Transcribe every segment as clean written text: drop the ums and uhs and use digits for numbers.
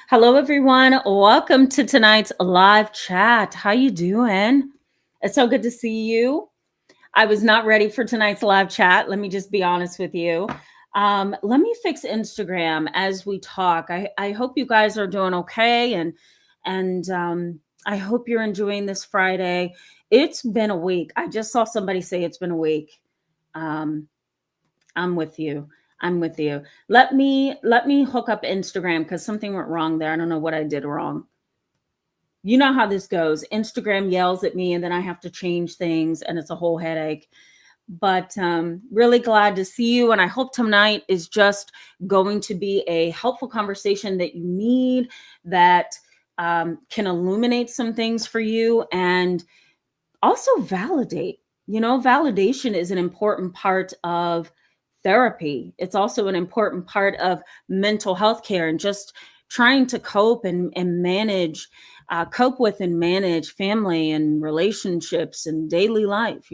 Hello, everyone. Welcome to tonight's live chat. How you doing? It's so good to see you. I was not ready for tonight's live chat. Let me just be honest with you. Let me fix Instagram as we talk. I hope you guys are doing okay, and I hope you're enjoying this Friday. It's been a week. I just saw somebody say it's been a week. Um, I'm with you. I'm with you. Let me hook up Instagram because something went wrong there. I don't know what I did wrong. You know how this goes. Instagram yells at me and then I have to change things and it's a whole headache. But really glad to see you. And I hope tonight is just going to be a helpful conversation that you need, that can illuminate some things for you and also validate. Validation is an important part of therapy. It's also an important part of mental health care and just trying to cope and manage, cope with and manage family and relationships and daily life.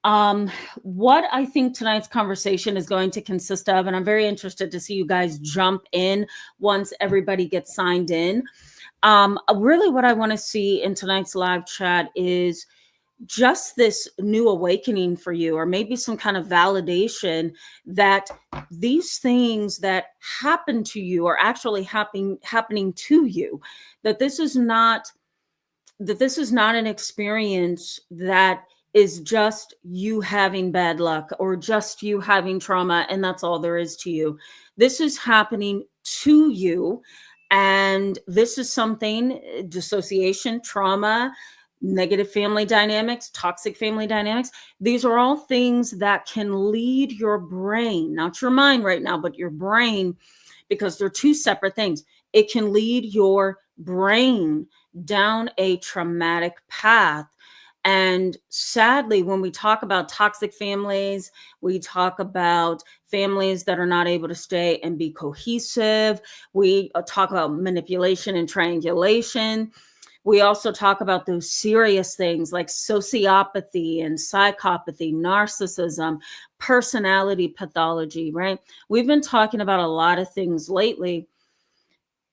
Um, what I think tonight's conversation is going to consist of, and I'm very interested to see you guys jump in once everybody gets signed in. Really, what I want to see in tonight's live chat is just this new awakening for you, or maybe some kind of validation that these things that happen to you are actually happening to you. That this is not an experience that is just you having bad luck or just you having trauma and that's all there is to you. This is happening to you, and this is something, dissociation, trauma, negative family dynamics, toxic family dynamics. These are all things that can lead your brain, not your mind right now, but your brain, because they're two separate things. It can lead your brain down a traumatic path. And sadly, when we talk about toxic families, we talk about families that are not able to stay and be cohesive. We talk about manipulation and triangulation. We also talk about those serious things like sociopathy and psychopathy, narcissism, personality pathology, right? We've been talking about a lot of things lately.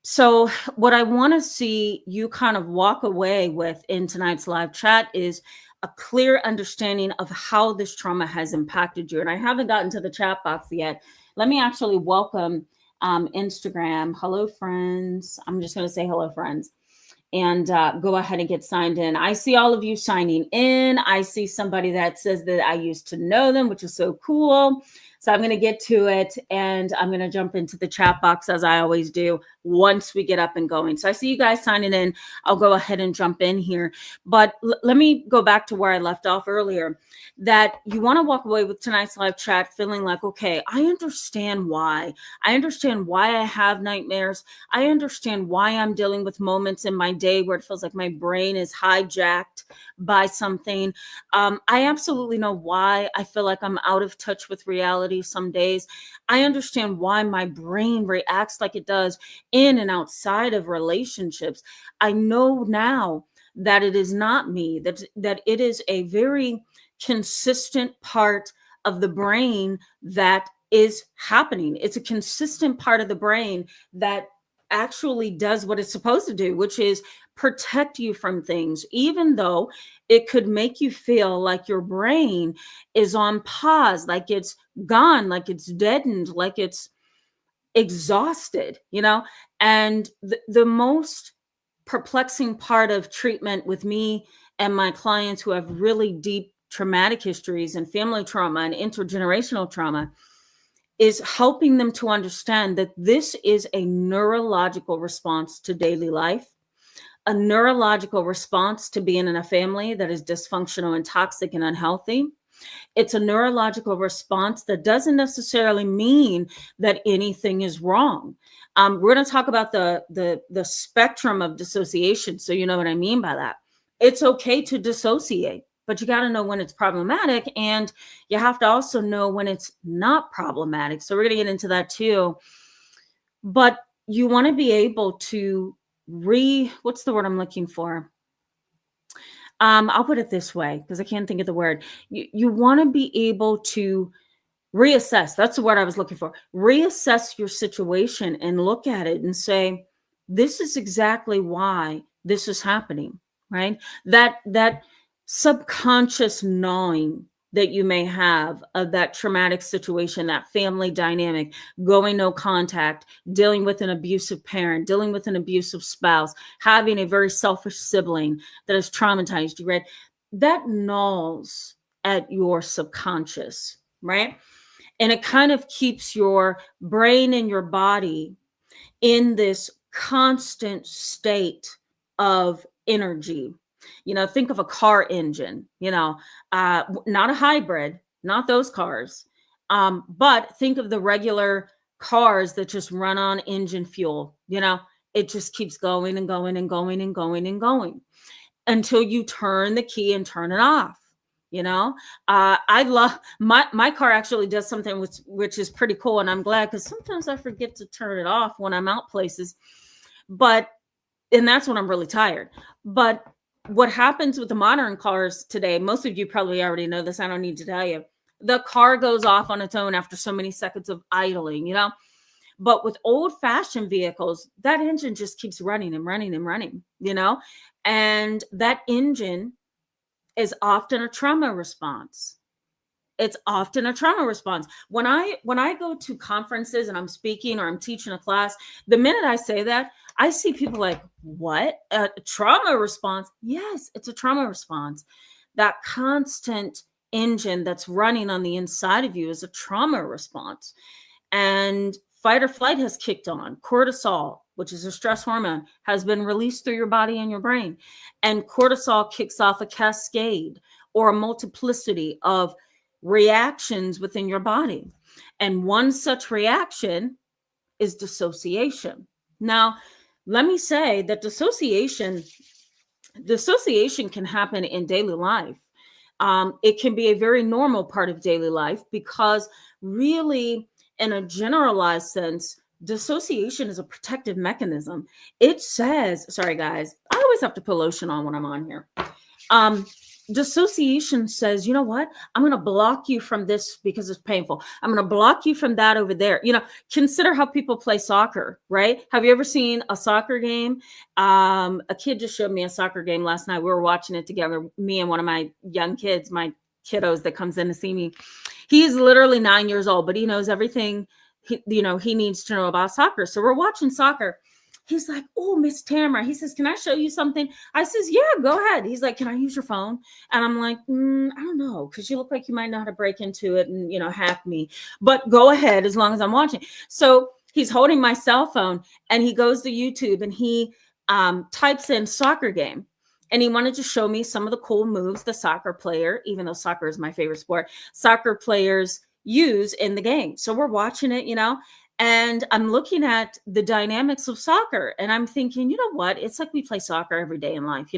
So, what I want to see you kind of walk away with in tonight's live chat is a clear understanding of how this trauma has impacted you. And I haven't gotten to the chat box yet. Let me actually welcome Instagram. Hello, friends. I'm just going to say hello, friends, and go ahead and get signed in. I see all of you signing in. I see somebody that says that I used to know them, which is so cool. So I'm going to get to it, and I'm going to jump into the chat box as I always do once we get up and going. So I see you guys signing in. I'll go ahead and jump in here. But let me go back to where I left off earlier, that you want to walk away with tonight's live chat feeling like, okay, I understand why. I understand why I have nightmares. I understand why I'm dealing with moments in my day where it feels like my brain is hijacked by something. I absolutely know why I feel like I'm out of touch with reality some days. I understand why my brain reacts like it does in and outside of relationships. I know now that it is not me, that it is a very consistent part of the brain that is happening. It's a consistent part of the brain that actually does what it's supposed to do, which is protect you from things, even though it could make you feel like your brain is on pause, like it's gone, like it's deadened, like it's exhausted. And the most perplexing part of treatment with me and my clients who have really deep traumatic histories and family trauma and intergenerational trauma is helping them to understand that this is a neurological response to daily life, a neurological response to being in a family that is dysfunctional and toxic and unhealthy. It's a neurological response that doesn't necessarily mean that anything is wrong. We're going to talk about the spectrum of dissociation, so you know what I mean by that. It's okay to dissociate, but you got to know when it's problematic, and you have to also know when it's not problematic. So we're going to get into that too. But you want to be able to what's the word I'm looking for? I'll put it this way because I can't think of the word. You want to be able to reassess. That's the word I was looking for. Reassess your situation and look at it and say, This is exactly why this is happening, right? That subconscious knowing that you may have of that traumatic situation, that family dynamic, going no contact, dealing with an abusive parent, dealing with an abusive spouse, having a very selfish sibling that has traumatized you, right? That gnaws at your subconscious, right? And it kind of keeps your brain and your body in this constant state of energy. Think of a car engine, not a hybrid, not those cars, but think of the regular cars that just run on engine fuel. It just keeps going and going and going and going and going until you turn the key and turn it off. I love my car actually does something which is pretty cool, and I'm glad, because sometimes I forget to turn it off when I'm out places, and that's when I'm really tired. But what happens with the modern cars today, most of you probably already know this, I don't need to tell you, the car goes off on its own after so many seconds of idling. But with old-fashioned vehicles, that engine just keeps running and running and running. And that engine is often a trauma response. It's often a trauma response. When I go to conferences and I'm speaking or I'm teaching a class, the minute I say that, I see people like, what? A trauma response? Yes, it's a trauma response. That constant engine that's running on the inside of you is a trauma response. And fight or flight has kicked on. Cortisol, which is a stress hormone, has been released through your body and your brain. And cortisol kicks off a cascade or a multiplicity of reactions within your body. And one such reaction is dissociation. Now, let me say that dissociation can happen in daily life. It can be a very normal part of daily life, because really, in a generalized sense, dissociation is a protective mechanism. It says, sorry guys, I always have to put lotion on when I'm on here. Dissociation says, you know what? I'm going to block you from this because it's painful. I'm going to block you from that over there. Consider how people play soccer, right? Have you ever seen a soccer game? A kid just showed me a soccer game last night. We were watching it together, me and one of my young kids, my kiddos that comes in to see me. He's literally 9 years old, but he knows everything he needs to know about soccer. So we're watching soccer. He's like, oh, Miss Tamara. He says, can I show you something? I says, yeah, go ahead. He's like, can I use your phone? And I'm like, I don't know, because you look like you might know how to break into it and, hack me. But go ahead as long as I'm watching. So he's holding my cell phone and he goes to YouTube and he types in soccer game. And he wanted to show me some of the cool moves the soccer player, even though soccer is my favorite sport, soccer players use in the game. So we're watching it, and I'm looking at the dynamics of soccer and I'm thinking, you know what? It's like we play soccer every day in life.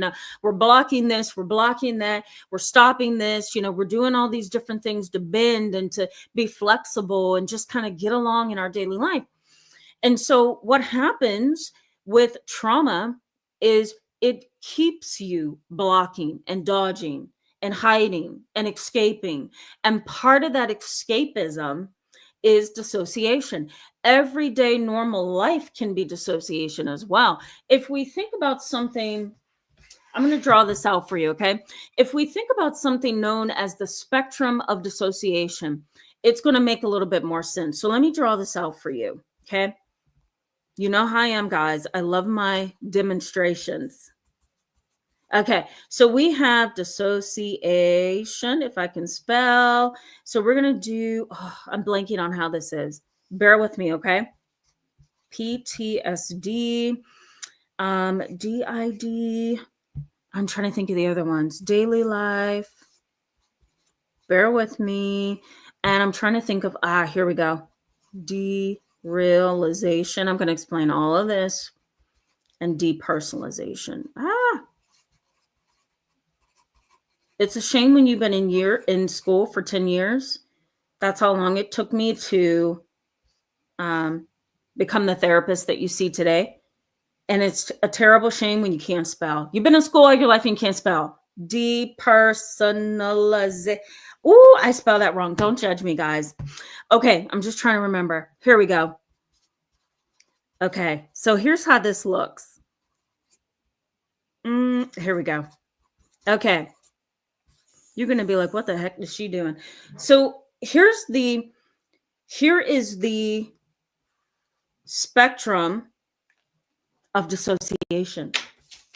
We're blocking this, we're blocking that, we're stopping this, we're doing all these different things to bend and to be flexible and just kind of get along in our daily life. And so what happens with trauma is it keeps you blocking and dodging and hiding and escaping. And part of that escapism is dissociation. Everyday normal life can be dissociation as well. If we think about something, I'm going to draw this out for you, okay? If we think about something known as the spectrum of dissociation, it's going to make a little bit more sense. So let me draw this out for you, okay? You know how I am, guys. I love my demonstrations. Okay, so we have dissociation, if I can spell. So we're going to do, I'm blanking on how this is. Bear with me, okay? PTSD, DID. I'm trying to think of the other ones. Daily life. Bear with me. And I'm trying to think of, here we go. Derealization. I'm going to explain all of this. And depersonalization. It's a shame when you've been in school for 10 years. That's how long it took me to become the therapist that you see today. And it's a terrible shame when you can't spell. You've been in school all your life and you can't spell. Depersonalization. Ooh, I spelled that wrong. Don't judge me, guys. Okay, I'm just trying to remember. Here we go. Okay, so here's how this looks. Here we go. Okay, you're gonna be like, what the heck is she doing? So here is the spectrum of dissociation.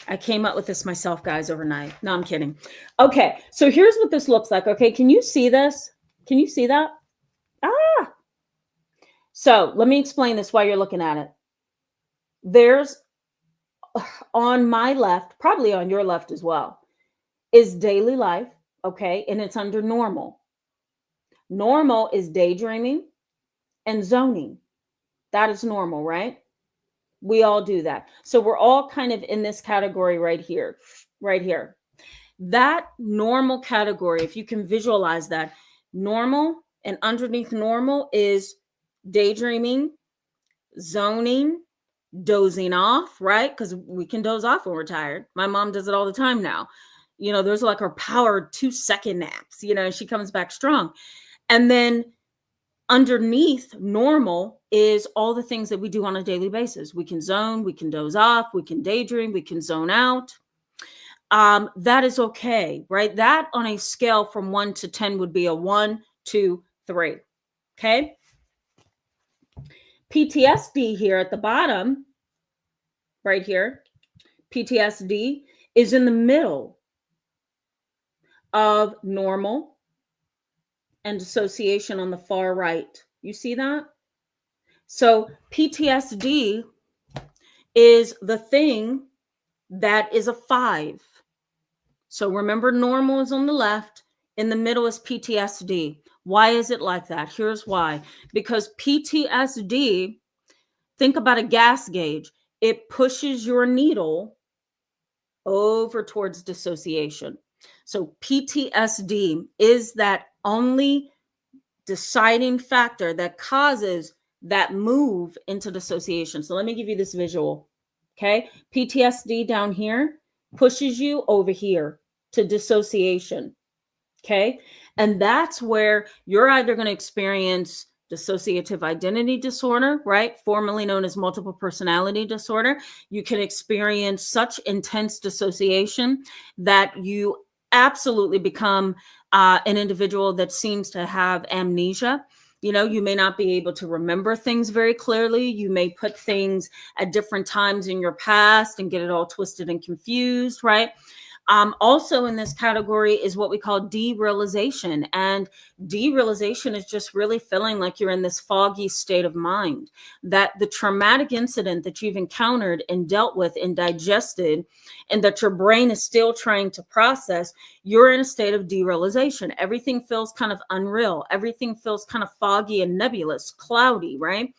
I came up with this myself, guys, overnight. No, I'm kidding. Okay, so here's what this looks like. Okay, can you see this? Can you see that? Ah. So let me explain this while you're looking at it. There's on my left, probably on your left as well, is daily life. Okay, and it's under normal. Normal is daydreaming and zoning. That is normal, right? We all do that. So we're all kind of in this category right here, right here. That normal category, if you can visualize that, normal and underneath normal is daydreaming, zoning, dozing off, right? Because we can doze off when we're tired. My mom does it all the time now. You know, those are like her power 2-second naps, you know, and she comes back strong. And then underneath normal is all the things that we do on a daily basis. We can zone, we can doze off, we can daydream, we can zone out. That is okay, right? That on a scale from 1 to 10 would be a 1, 2, 3. Okay. PTSD here at the bottom, right here, PTSD is in the middle of normal and dissociation on the far right. You see that? So PTSD is the thing that is a 5. So remember, normal is on the left, in the middle is PTSD. Why is it like that? Here's why. Because PTSD, think about a gas gauge. It pushes your needle over towards dissociation. So PTSD is that only deciding factor that causes that move into dissociation. So let me give you this visual. Okay. PTSD down here pushes you over here to dissociation. Okay. And that's where you're either going to experience dissociative identity disorder, right? Formerly known as multiple personality disorder. You can experience such intense dissociation that you absolutely become an individual that seems to have amnesia. You know, you may not be able to remember things very clearly. You may put things at different times in your past and get it all twisted and confused, right? Also in this category is what we call derealization. And derealization is just really feeling like you're in this foggy state of mind, that the traumatic incident that you've encountered and dealt with and digested, and that your brain is still trying to process, you're in a state of derealization. Everything feels kind of unreal. Everything feels kind of foggy and nebulous, cloudy, right?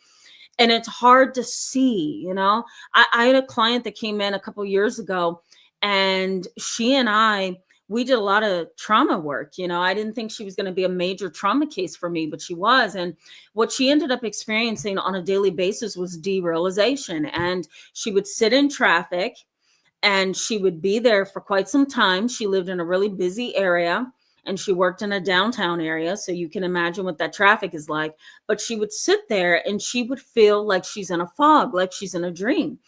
And it's hard to see, you know. I had a client that came in a couple years ago, and she and we did a lot of trauma work. You know, I didn't think she was going to be a major trauma case for me, but she was. And what she ended up experiencing on a daily basis was derealization. And she would sit in traffic and she would be there for quite some time. She lived in a really busy area and she worked in a downtown area. So you can imagine what that traffic is like. But she would sit there and she would feel like she's in a fog, like she's in a dream.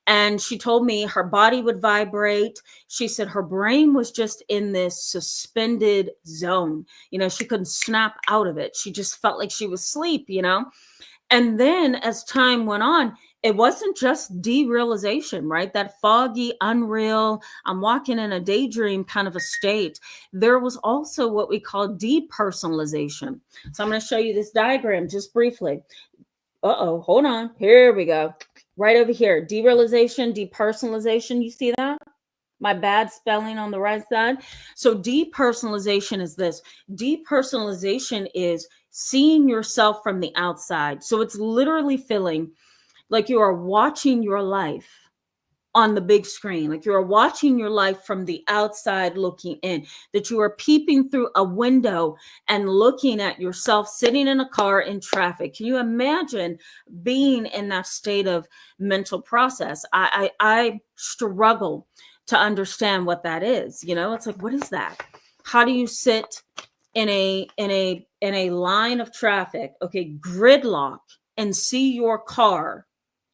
And she told me her body would vibrate. She said her brain was just in this suspended zone. You know, she couldn't snap out of it. She just felt like she was asleep, you know. And then as time went on, it wasn't just derealization, right? That foggy, unreal, I'm walking in a daydream kind of a state. There was also what we call depersonalization. So I'm going to show you this diagram just briefly. Uh-oh, hold on. Here we go. Right over here, derealization, depersonalization. You see that? My bad spelling on the right side. So depersonalization is this. Depersonalization is seeing yourself from the outside. So it's literally feeling like you are watching your life on the big screen, like you're watching your life from the outside looking in, that you are peeping through a window and looking at yourself sitting in a car in traffic. Can you imagine being in that state of mental process? I struggle to understand what that is. You know, it's like, what is that? How do you sit in a line of traffic, okay, gridlock, and see your car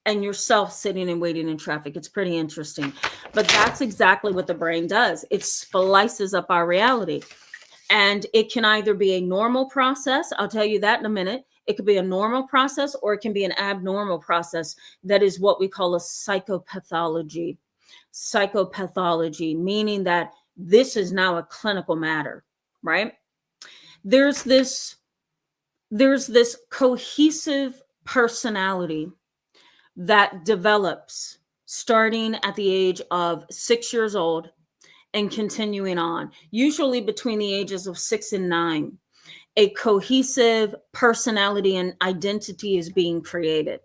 and yourself sitting and waiting in traffic. It's pretty interesting. But that's exactly what the brain does. It splices up our reality. And it can either be a normal process, I'll tell you that in a minute. It could be a normal process, or it can be an abnormal process that is what we call a psychopathology. Psychopathology, meaning that this is now a clinical matter, right? There's this cohesive personality that develops starting at the age of 6 years old and continuing on, usually between the ages of 6 and 9. A cohesive personality and identity is being created.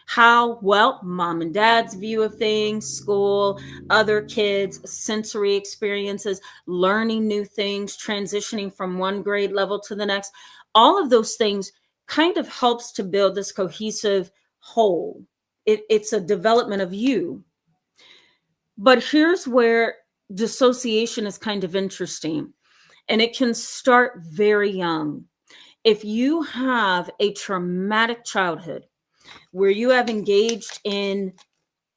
How? Well, mom and dad's view of things, school, other kids, sensory experiences, learning new things, transitioning from one grade level to the next. All of those things kind of helps to build this cohesive whole. It's a development of you. But here's where dissociation is kind of interesting, and it can start very young. If you have a traumatic childhood where you have engaged in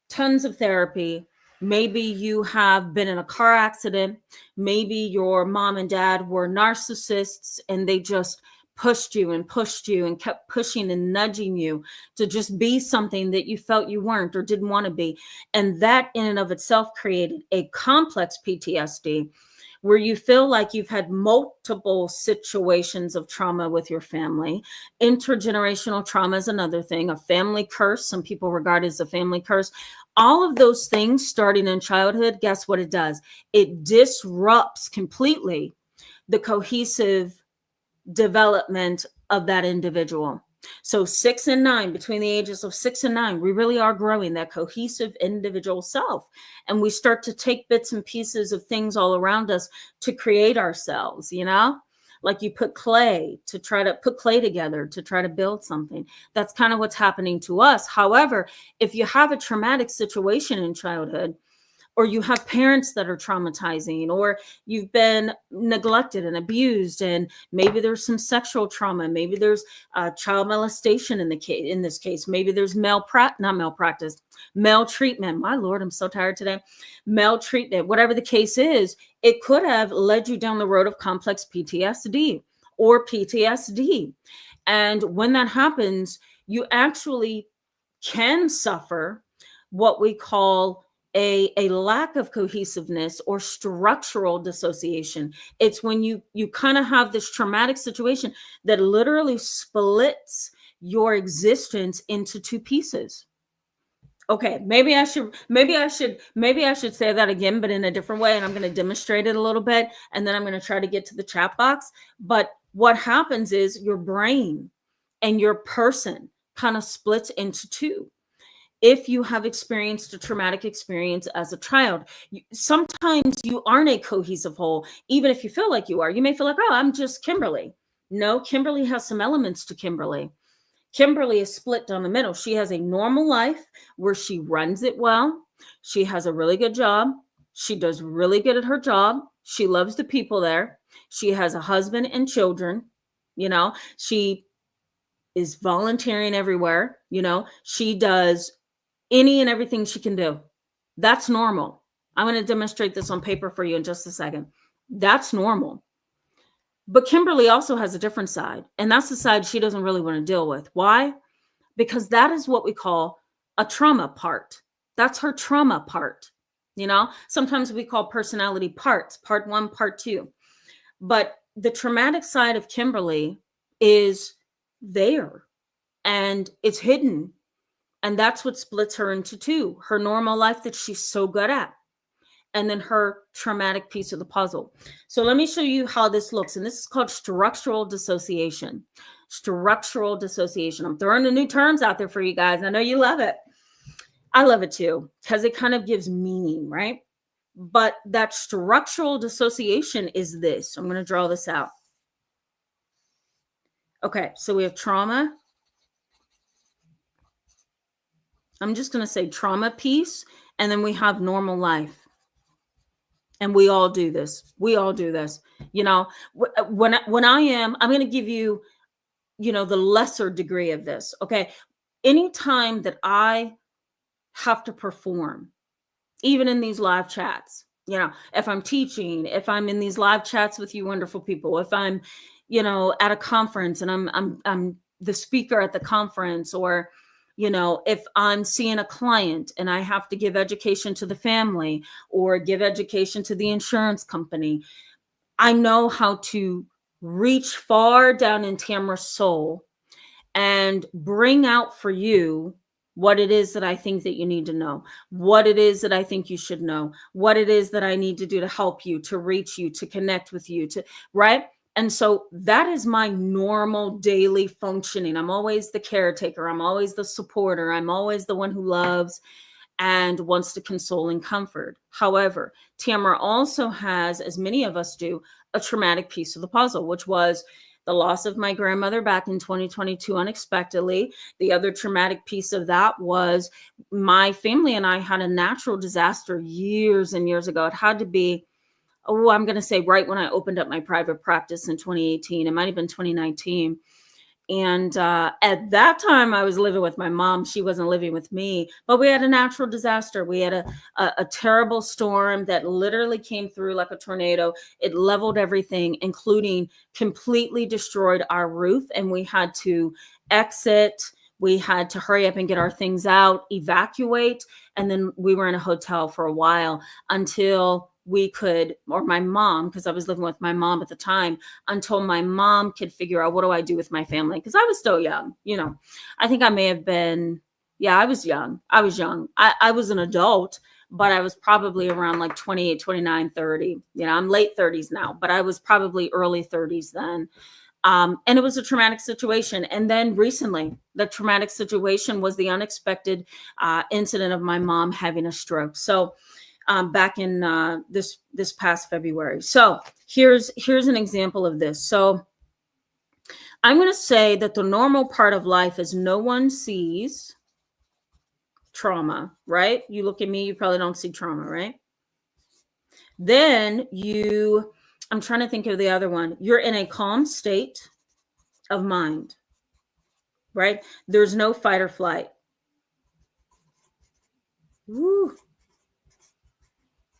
tons of therapy, maybe you have been in a car accident, maybe your mom and dad were narcissists and they just pushed you and kept pushing and nudging you to just be something that you felt you weren't or didn't want to be. And that in and of itself created a complex PTSD where you feel like you've had multiple situations of trauma with your family. Intergenerational trauma is another thing, a family curse. Some people regard it as a family curse. All of those things starting in childhood, guess what it does? It disrupts completely the cohesive development of that individual. So 6 and 9, between the ages of 6 and 9, we really are growing that cohesive individual self. And we start to take bits and pieces of things all around us to create ourselves, like you put clay together to try to build something. That's kind of what's happening to us. However, if you have a traumatic situation in childhood, or you have parents that are traumatizing, or you've been neglected and abused, and maybe there's some sexual trauma, maybe there's child molestation in this case, maybe there's maltreatment. My Lord, I'm so tired today. Maltreatment, whatever the case is, it could have led you down the road of complex PTSD or PTSD. And when that happens, you actually can suffer what we call a lack of cohesiveness or structural dissociation. It's when you kind of have this traumatic situation that literally splits your existence into two pieces. Okay, maybe I should say that again, but in a different way, and I'm going to demonstrate it a little bit, and then I'm going to try to get to the chat box. But what happens is your brain and your person kind of splits into two. If you have experienced a traumatic experience as a child, sometimes you aren't a cohesive whole, even if you feel like you are. You may feel like, oh, I'm just Kimberly. No, Kimberly has some elements to Kimberly. Kimberly is split down the middle. She has a normal life where she runs it well. She has a really good job. She does really good at her job. She loves the people there. She has a husband and children. She is volunteering everywhere. She does any and everything she can do. That's normal. I'm going to demonstrate this on paper for you in just a second. That's normal. But Kimberly also has a different side, and that's the side she doesn't really want to deal with. Why? Because that is what we call a trauma part. That's her trauma part. Sometimes we call personality parts, part 1, part 2. But the traumatic side of Kimberly is there, and it's hidden. And that's what splits her into two: her normal life that she's so good at, and then her traumatic piece of the puzzle. So let me show you how this looks. And this is called structural dissociation. Structural dissociation. I'm throwing the new terms out there for you guys. I know you love it. I love it too, because it kind of gives meaning, right? But that structural dissociation is this. I'm going to draw this out. Okay, so we have trauma. I'm just going to say trauma piece, and then we have normal life. And we all do this. We all do this. When I'm going to give you, the lesser degree of this. Okay. Anytime that I have to perform, even in these live chats. If I'm teaching, if I'm in these live chats with you wonderful people, if I'm, at a conference and I'm the speaker at the conference, or, if I'm seeing a client and I have to give education to the family or give education to the insurance company, I know how to reach far down in Tamara's soul and bring out for you what it is that I think that you need to know, what it is that I think you should know, what it is that I need to do to help you, to reach you, to connect with you, right? And so that is my normal daily functioning. I'm always the caretaker. I'm always the supporter. I'm always the one who loves and wants to console and comfort. However, Tamara also has, as many of us do, a traumatic piece of the puzzle, which was the loss of my grandmother back in 2022 unexpectedly. The other traumatic piece of that was my family and I had a natural disaster years and years ago. It had to be, I'm going to say right when I opened up my private practice in 2018. It might have been 2019. And at that time, I was living with my mom. She wasn't living with me, but we had a natural disaster. We had a terrible storm that literally came through like a tornado. It leveled everything, including completely destroyed our roof. And we had to exit. We had to hurry up and get our things out, evacuate. And then we were in a hotel for a while until we could, or my mom, because I was living with my mom at the time, until my mom could figure out, what do I do with my family? Because I was still young. I think I may have been, I was young. I was an adult, but I was probably around like 28, 29, 30. I'm late 30s now, but I was probably early 30s then. And it was a traumatic situation. And then recently, the traumatic situation was the unexpected incident of my mom having a stroke. So back in this past February. So here's an example of this. So I'm going to say that the normal part of life is no one sees trauma, right? You look at me, you probably don't see trauma, right? Then I'm trying to think of the other one. You're in a calm state of mind, right? There's no fight or flight. Woo.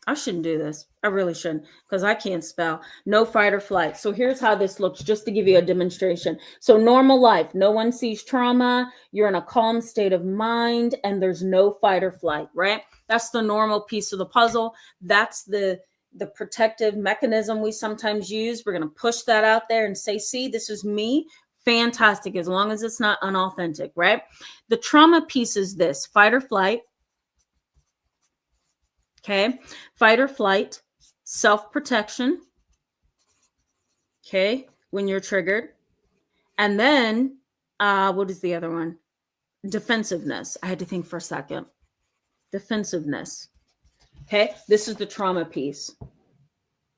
I shouldn't do this. I really shouldn't, because I can't spell. No fight or flight. So here's how this looks, just to give you a demonstration. So normal life, no one sees trauma. You're in a calm state of mind and there's no fight or flight, right? That's the normal piece of the puzzle. That's the protective mechanism we sometimes use. We're going to push that out there and say, see, this is me. Fantastic, as long as it's not unauthentic, right? The trauma piece is this: fight or flight. Okay, fight or flight, self-protection, okay, when you're triggered. And then, what is the other one? Defensiveness. I had to think for a second. Defensiveness. Okay, this is the trauma piece.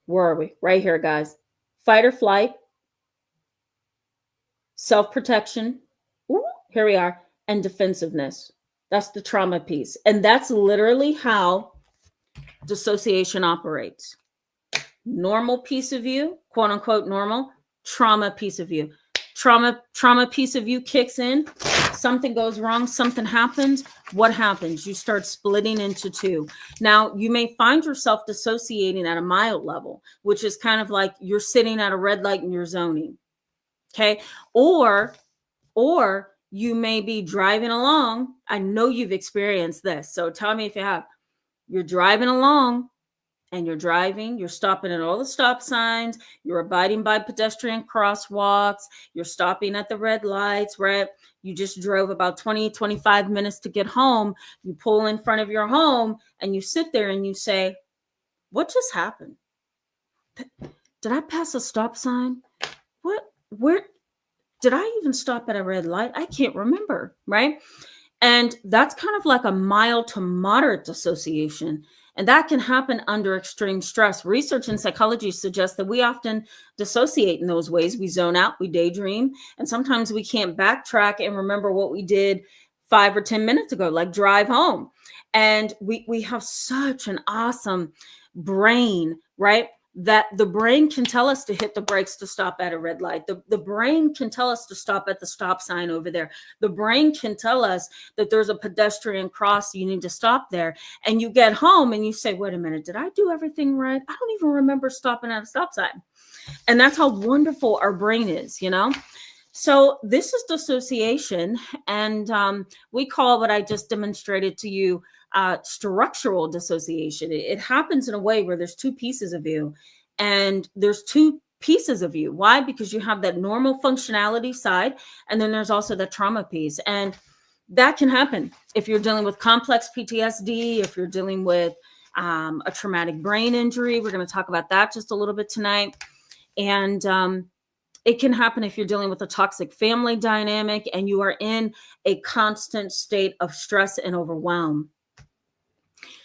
Where are we? Right here, guys. Fight or flight, self-protection. Ooh, here we are. And defensiveness. That's the trauma piece. And that's literally how dissociation operates. Normal piece of you, quote unquote normal, trauma piece of you. Trauma piece of you kicks in, something goes wrong, something happens. What happens? You start splitting into two. Now, you may find yourself dissociating at a mild level, which is kind of like you're sitting at a red light and you're zoning. Okay? Or you may be driving along. I know you've experienced this, so tell me if you have. You're driving along and you're stopping at all the stop signs, you're abiding by pedestrian crosswalks, you're stopping at the red lights, right? You just drove about 20, 25 minutes to get home. You pull in front of your home and you sit there and you say, what just happened? Did I pass a stop sign? Where did I even stop at a red light? I can't remember, right? And that's kind of like a mild to moderate dissociation. And that can happen under extreme stress. Research in psychology suggests that we often dissociate in those ways. We zone out, we daydream, and sometimes we can't backtrack and remember what we did 5 or 10 minutes ago, like drive home. And we have such an awesome brain, right? that the brain can tell us to hit the brakes to stop at a red light. The brain can tell us to stop at the stop sign over there. The brain can tell us that there's a pedestrian cross, you need to stop there. And you get home and you say, wait a minute, did I do everything right? I don't even remember stopping at a stop sign. And that's how wonderful our brain is, you know? So this is dissociation, and we call what I just demonstrated to you structural dissociation. It happens in a way where there's two pieces of you, and there's two pieces of you. Why? Because you have that normal functionality side, and then there's also the trauma piece. And that can happen if you're dealing with complex PTSD, if you're dealing with a traumatic brain injury. We're going to talk about that just a little bit tonight. And it can happen if you're dealing with a toxic family dynamic and you are in a constant state of stress and overwhelm.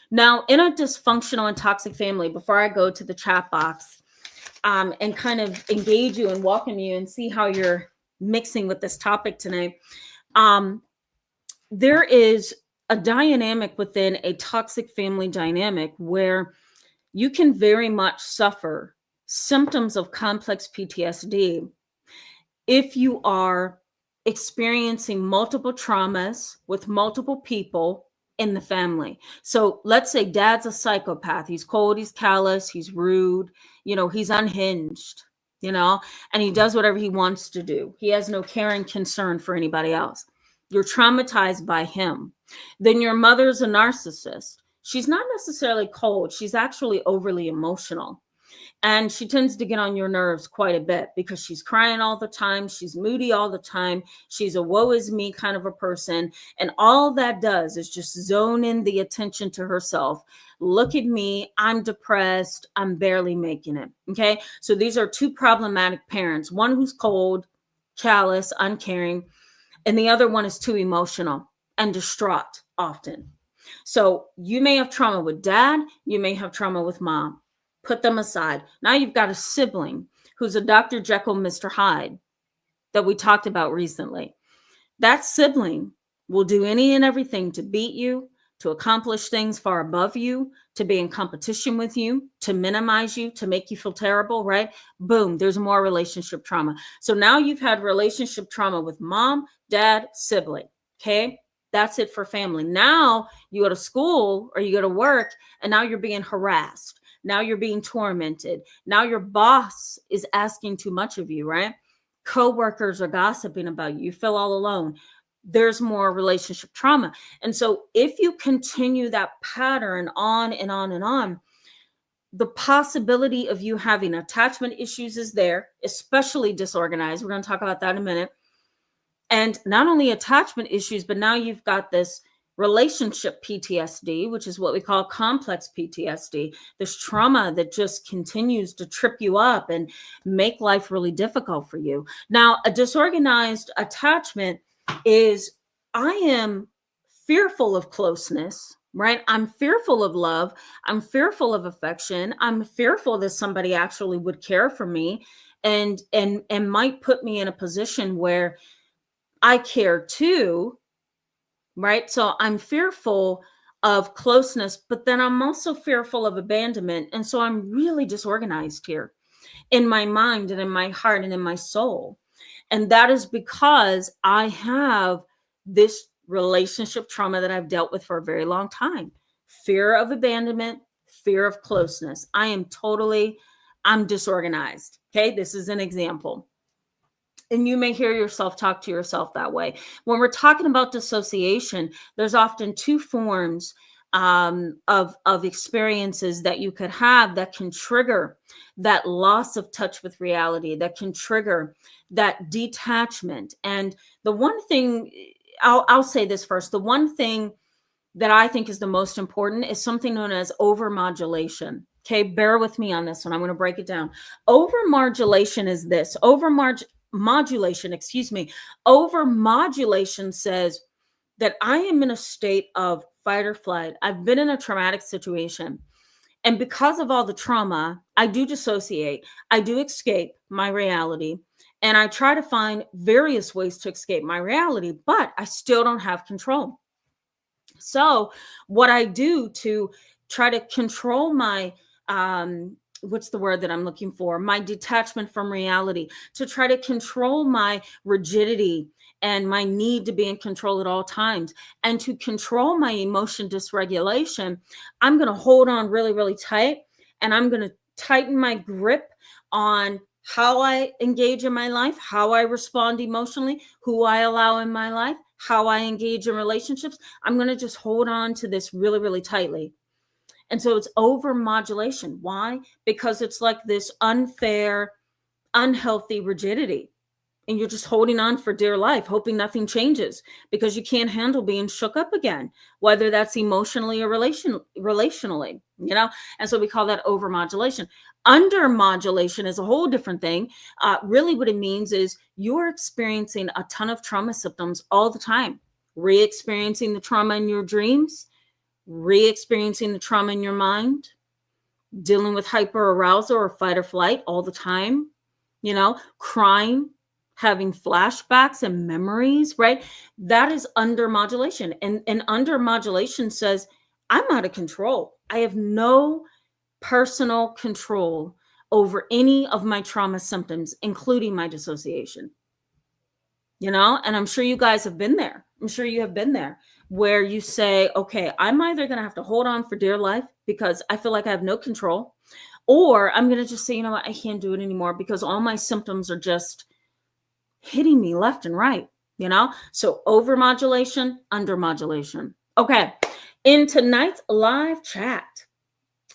Now, in a dysfunctional and toxic family, before I go to the chat box and kind of engage you and welcome you and see how you're mixing with this topic tonight, there is a dynamic within a toxic family dynamic where you can very much suffer symptoms of complex PTSD if you are experiencing multiple traumas with multiple people in the family. So let's say dad's a psychopath. He's cold, he's callous, he's rude, he's unhinged, and he does whatever he wants to do. He has no care and concern for anybody else. You're traumatized by him. Then your mother's a narcissist. She's not necessarily cold. She's actually overly emotional. And she tends to get on your nerves quite a bit because she's crying all the time. She's moody all the time. She's a woe is me kind of a person. And all that does is just zone in the attention to herself. Look at me. I'm depressed. I'm barely making it. Okay. So these are two problematic parents. One who's cold, callous, uncaring, and the other one is too emotional and distraught often. So you may have trauma with dad. You may have trauma with mom. Put them aside. Now you've got a sibling who's a Dr. Jekyll, Mr. Hyde that we talked about recently. That sibling will do any and everything to beat you, to accomplish things far above you, to be in competition with you, to minimize you, to make you feel terrible, right? Boom, there's more relationship trauma. So now you've had relationship trauma with mom, dad, sibling, okay? That's it for family. Now you go to school or you go to work and now you're being harassed. Now you're being tormented. Now your boss is asking too much of you, right? Coworkers are gossiping about you. You feel all alone. There's more relationship trauma. And so if you continue that pattern on and on and on, the possibility of you having attachment issues is there, especially disorganized. We're going to talk about that in a minute. And not only attachment issues, but now you've got this relationship PTSD, which is what we call complex PTSD, this trauma that just continues to trip you up and make life really difficult for you. Now, a disorganized attachment is, I am fearful of closeness, right? I'm fearful of love. I'm fearful of affection. I'm fearful that somebody actually would care for me and might put me in a position where I care too, right? So I'm fearful of closeness, but then I'm also fearful of abandonment. And so I'm really disorganized here in my mind and in my heart and in my soul. And that is because I have this relationship trauma that I've dealt with for a very long time. Fear of abandonment, fear of closeness. I'm disorganized. Okay, this is an example. And you may hear yourself talk to yourself that way. When we're talking about dissociation, there's often two forms of experiences that you could have that can trigger that loss of touch with reality, that can trigger that detachment. And the one thing, I'll say this first, the one thing that I think is the most important is something known as over-modulation. Okay, bear with me on this one. I'm going to break it down. Over-modulation is this. Over-modulation says that I am in a state of fight or flight. I've been in a traumatic situation. And because of all the trauma, I do dissociate. I do escape my reality. And I try to find various ways to escape my reality, but I still don't have control. So what I do to try to control my what's the word that I'm looking for? My detachment from reality, to try to control my rigidity and my need to be in control at all times. And to control my emotion dysregulation, I'm going to hold on really, really tight, and I'm going to tighten my grip on how I engage in my life, how I respond emotionally, who I allow in my life, how I engage in relationships. I'm going to just hold on to this really, really tightly. And so it's over modulation. Why? Because it's like this unfair, unhealthy rigidity. And you're just holding on for dear life, hoping nothing changes because you can't handle being shook up again, whether that's emotionally or relationally, you know? And so we call that over modulation. Under modulation is a whole different thing. Really, what it means is you're experiencing a ton of trauma symptoms all the time, re experiencing the trauma in your dreams, re-experiencing the trauma in your mind, dealing with hyperarousal or fight or flight all the time, you know, crying, having flashbacks and memories, right? That is under modulation. And under modulation says, I'm out of control. I have no personal control over any of my trauma symptoms, including my dissociation. You know, and I'm sure you guys have been there. I'm sure you have been there where you say, okay, I'm either going to have to hold on for dear life because I feel like I have no control, or I'm going to just say, you know what, I can't do it anymore because all my symptoms are just hitting me left and right, you know? So over modulation, under modulation. Okay. In tonight's live chat,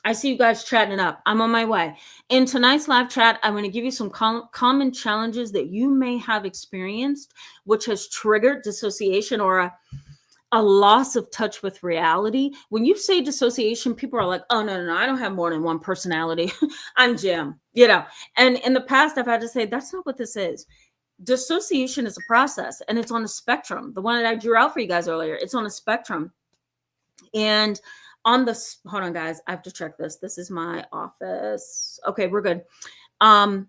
I see you guys chatting it up. I'm on my way. In tonight's live chat, I'm going to give you some common challenges that you may have experienced, which has triggered dissociation or a loss of touch with reality. When you say dissociation, people are like, oh, no, I don't have more than one personality. I'm Jim, you know. And in the past, I've had to say, that's not what this is. Dissociation is a process, and it's on a spectrum. The one that I drew out for you guys earlier, it's on a spectrum. And on the, hold on guys, I have to check this. This is my office. Okay, we're good. Ooh,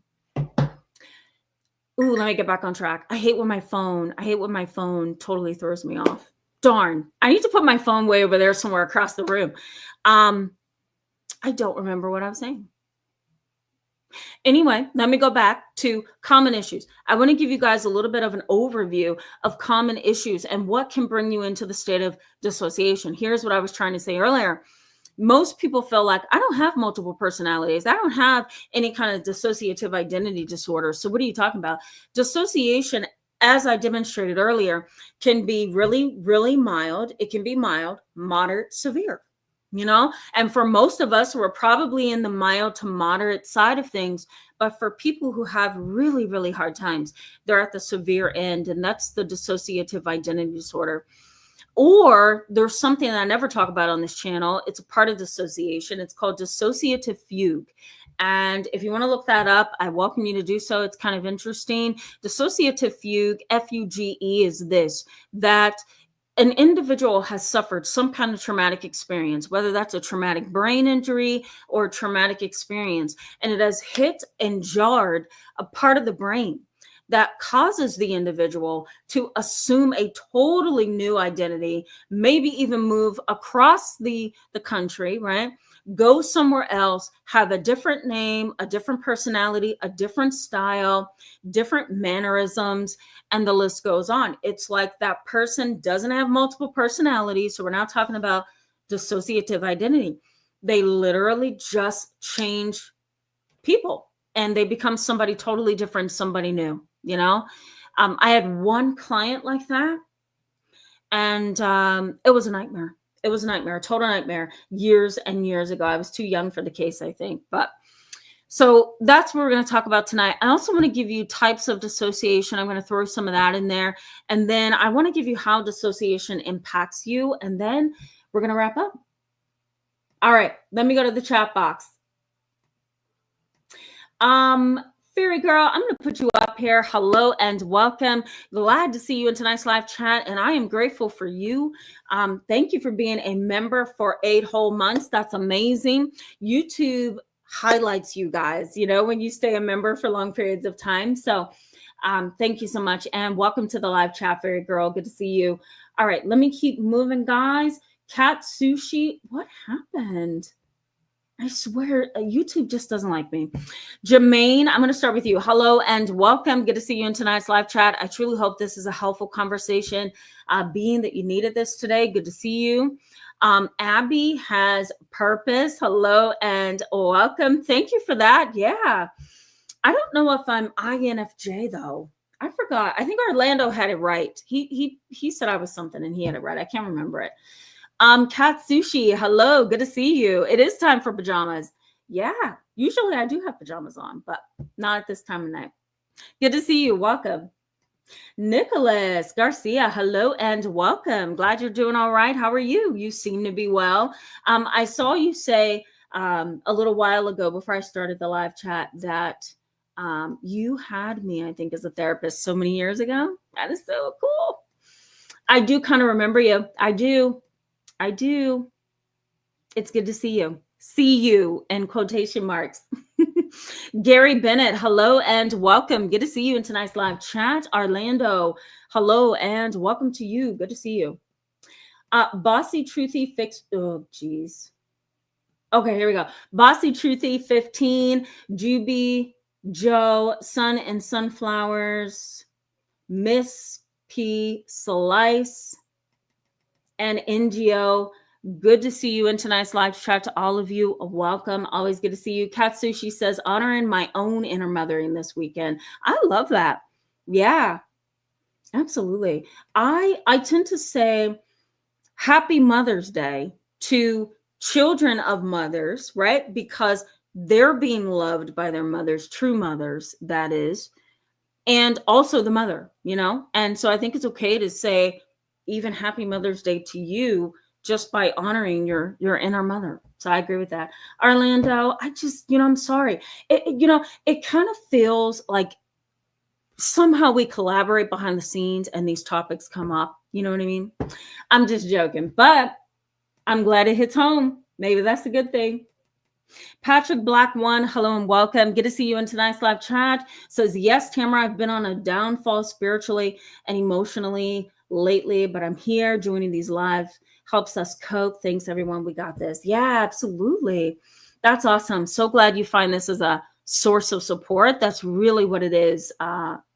let me get back on track. I hate when my phone totally throws me off. Darn. I need to put my phone way over there somewhere across the room. I don't remember what I was saying. Anyway, let me go back to common issues. I want to give you guys a little bit of an overview of common issues and what can bring you into the state of dissociation. Here's what I was trying to say earlier. Most people feel like, I don't have multiple personalities. I don't have any kind of dissociative identity disorder. So what are you talking about? Dissociation, as I demonstrated earlier, can be really, really mild. It can be mild, moderate, severe. You know, and for most of us, we're probably in the mild to moderate side of things. But for people who have really, really hard times, they're at the severe end. And that's the dissociative identity disorder. Or there's something that I never talk about on this channel. It's a part of dissociation. It's called dissociative fugue. And if you want to look that up, I welcome you to do so. It's kind of interesting. Dissociative fugue, FUGE, is this, that an individual has suffered some kind of traumatic experience, whether that's a traumatic brain injury or a traumatic experience, and it has hit and jarred a part of the brain that causes the individual to assume a totally new identity, maybe even move across the country, right? Go somewhere else, have a different name, a different personality, a different style, different mannerisms, and the list goes on. It's like that person doesn't have multiple personalities. So we're not talking about dissociative identity. They literally just change people and they become somebody totally different, somebody new, you know? I had one client like that, and it was a nightmare. It was a nightmare, a total nightmare, years and years ago. I was too young for the case, I think. But so that's what we're going to talk about tonight. I also want to give you types of dissociation. I'm going to throw some of that in there. And then I want to give you how dissociation impacts you. And then we're going to wrap up. All right, let me go to the chat box. Fairy girl, I'm going to put you up here. Hello and welcome. Glad to see you in tonight's live chat, and I am grateful for you. Thank you for being a member for 8 whole months. That's amazing. YouTube highlights you guys, you know, when you stay a member for long periods of time. So thank you so much, and welcome to the live chat, Fairy girl. Good to see you. All right, let me keep moving, guys. Cat Sushi, what happened? I swear, YouTube just doesn't like me. Jermaine, I'm going to start with you. Hello and welcome. Good to see you in tonight's live chat. I truly hope this is a helpful conversation, being that you needed this today. Good to see you. Abby has purpose. Hello and welcome. Thank you for that. Yeah. I don't know if I'm INFJ though. I forgot. I think Orlando had it right. He said I was something and he had it right. I can't remember it. Kat Sushi, hello, good to see you. It is time for pajamas. Yeah, usually I do have pajamas on, but not at this time of night. Good to see you. Welcome. Nicholas Garcia, hello and welcome. Glad you're doing all right. How are you? You seem to be well. I saw you say a little while ago before I started the live chat that you had me, I think, as a therapist so many years ago. That is so cool. I do kind of remember you. I do. It's good to see you. See you in quotation marks. Gary Bennett, hello and welcome. Good to see you in tonight's live chat. Orlando, hello and welcome to you. Good to see you. Bossy Truthy Fix. Oh, geez. Okay, here we go. Bossy Truthy 15, Juby, Joe, Sun and Sunflowers, Miss P Slice, and NGO. Good to see you in tonight's live chat. To all of you, welcome. Always good to see you. Katsushi says, honoring my own inner mothering this weekend. I love that. Yeah, absolutely. I tend to say happy Mother's Day to children of mothers, right? Because they're being loved by their mothers, true mothers, that is, and also the mother, you know? And so I think it's okay to say even happy Mother's Day to you just by honoring your inner mother. So I agree with that. Orlando, I just, I'm sorry. It kind of feels like somehow we collaborate behind the scenes and these topics come up. You know what I mean? I'm just joking, but I'm glad it hits home. Maybe that's a good thing. Patrick Black One, hello and welcome. Good to see you in tonight's live chat. Says, yes, Tamara, I've been on a downfall spiritually and emotionally lately, but I'm here joining these live. Helps us cope. Thanks, everyone. We got this. Yeah, absolutely. That's awesome. So glad you find this as a source of support. That's really what it is.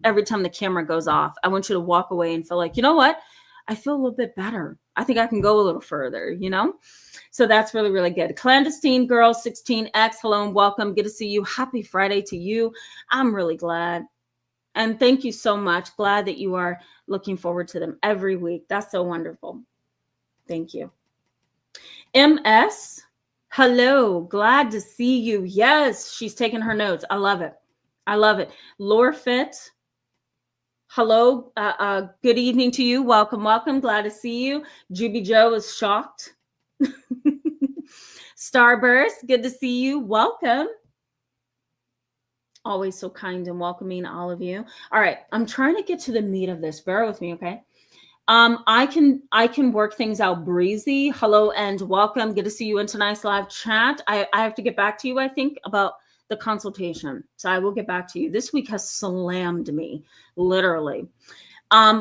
Every time the camera goes off, I want you to walk away and feel like, you know what? I feel a little bit better. I think I can go a little further, So that's really, really good. Clandestine Girl 16X, hello and welcome. Good to see you. Happy Friday to you. I'm really glad. And thank you so much. Glad that you are looking forward to them every week. That's so wonderful. Thank you. MS, hello. Glad to see you. Yes, she's taking her notes. I love it. I love it. Lorefit, hello. Good evening to you. Welcome, welcome. Glad to see you. Juby Joe is shocked. Starburst, good to see you. Welcome. Always so kind and welcoming, all of you. All right, I'm trying to get to the meat of this. Bear with me, okay? I can work things out breezy. Hello and welcome. Good to see you in tonight's live chat. I have to get back to you, I think, about the consultation. So I will get back to you. This week has slammed me, literally.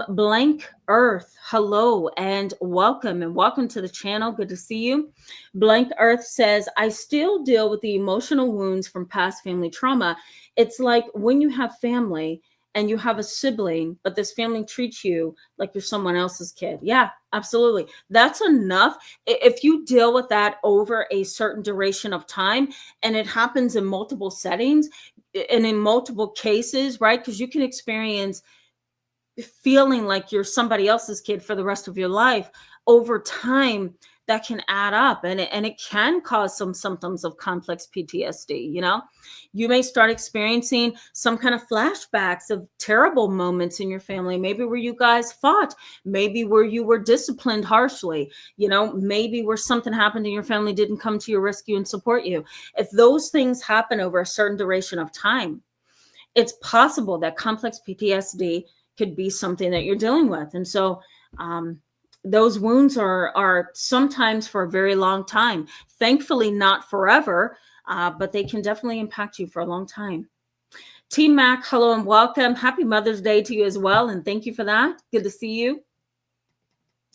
Blank Earth, hello and welcome to the channel. Good to see you. Blank Earth says, I still deal with the emotional wounds from past family trauma. It's like when you have family and you have a sibling, but this family treats you like you're someone else's kid. Yeah, absolutely. That's enough. If you deal with that over a certain duration of time, and it happens in multiple settings and in multiple cases, right? Because you can experience feeling like you're somebody else's kid for the rest of your life. Over time, that can add up, and it can cause some symptoms of complex PTSD. You may start experiencing some kind of flashbacks of terrible moments in your family, maybe where you guys fought, maybe where you were disciplined harshly, maybe where something happened and your family didn't come to your rescue and support you. If those things happen over a certain duration of time, it's possible that complex PTSD could be something that you're dealing with. And so those wounds are sometimes for a very long time. Thankfully, not forever, but they can definitely impact you for a long time. Team Mac, hello and welcome. Happy Mother's Day to you as well. And thank you for that. Good to see you.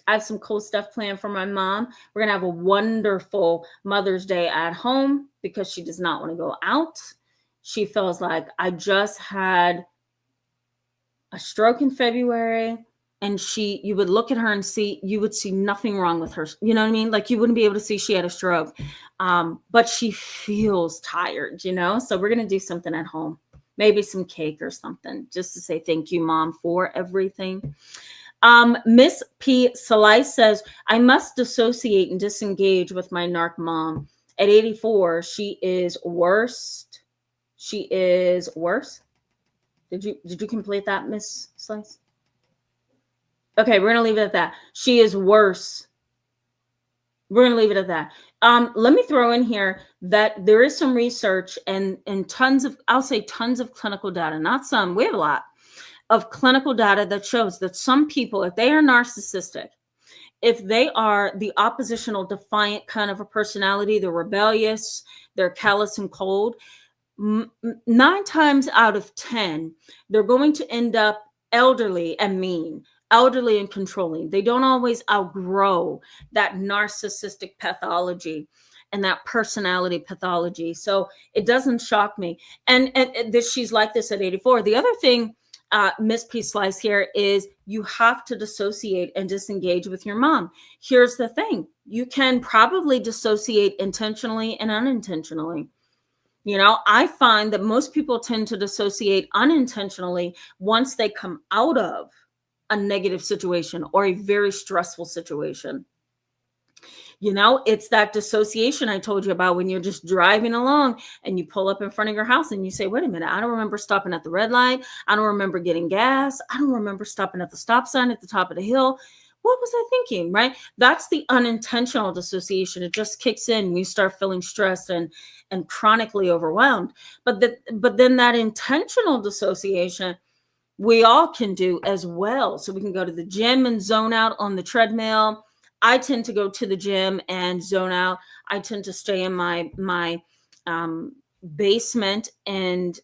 I have some cool stuff planned for my mom. We're going to have a wonderful Mother's Day at home because she does not want to go out. She feels like I just had a stroke in February, and you would look at her and you would see nothing wrong with her. You know what I mean? Like you wouldn't be able to see she had a stroke. But she feels tired, so we're going to do something at home, maybe some cake or something, just to say thank you, Mom, for everything. Miss P. Slice says, I must dissociate and disengage with my narc mom. At 84, she is worst. She is worse. Did you complete that, Miss Slice? Okay, we're gonna leave it at that. She is worse. We're gonna leave it at that. Let me throw in here that there is some research and tons of clinical data, not some, we have a lot of clinical data that shows that some people, if they are narcissistic, if they are the oppositional defiant kind of a personality, they're rebellious, they're callous and cold, 9 times out of 10, they're going to end up elderly and mean, elderly and controlling. They don't always outgrow that narcissistic pathology and that personality pathology. So it doesn't shock me. And she's like this at 84. The other thing, Miss P. Slice here, is you have to dissociate and disengage with your mom. Here's the thing. You can probably dissociate intentionally and unintentionally. I find that most people tend to dissociate unintentionally once they come out of a negative situation or a very stressful situation. It's that dissociation I told you about when you're just driving along and you pull up in front of your house and you say, wait a minute, I don't remember stopping at the red light. I don't remember getting gas. I don't remember stopping at the stop sign at the top of the hill. What was I thinking, right? That's the unintentional dissociation. It just kicks in when you start feeling stressed and chronically overwhelmed. But then that intentional dissociation, we all can do as well. So we can go to the gym and zone out on the treadmill. I tend to go to the gym and zone out. I tend to stay in my basement and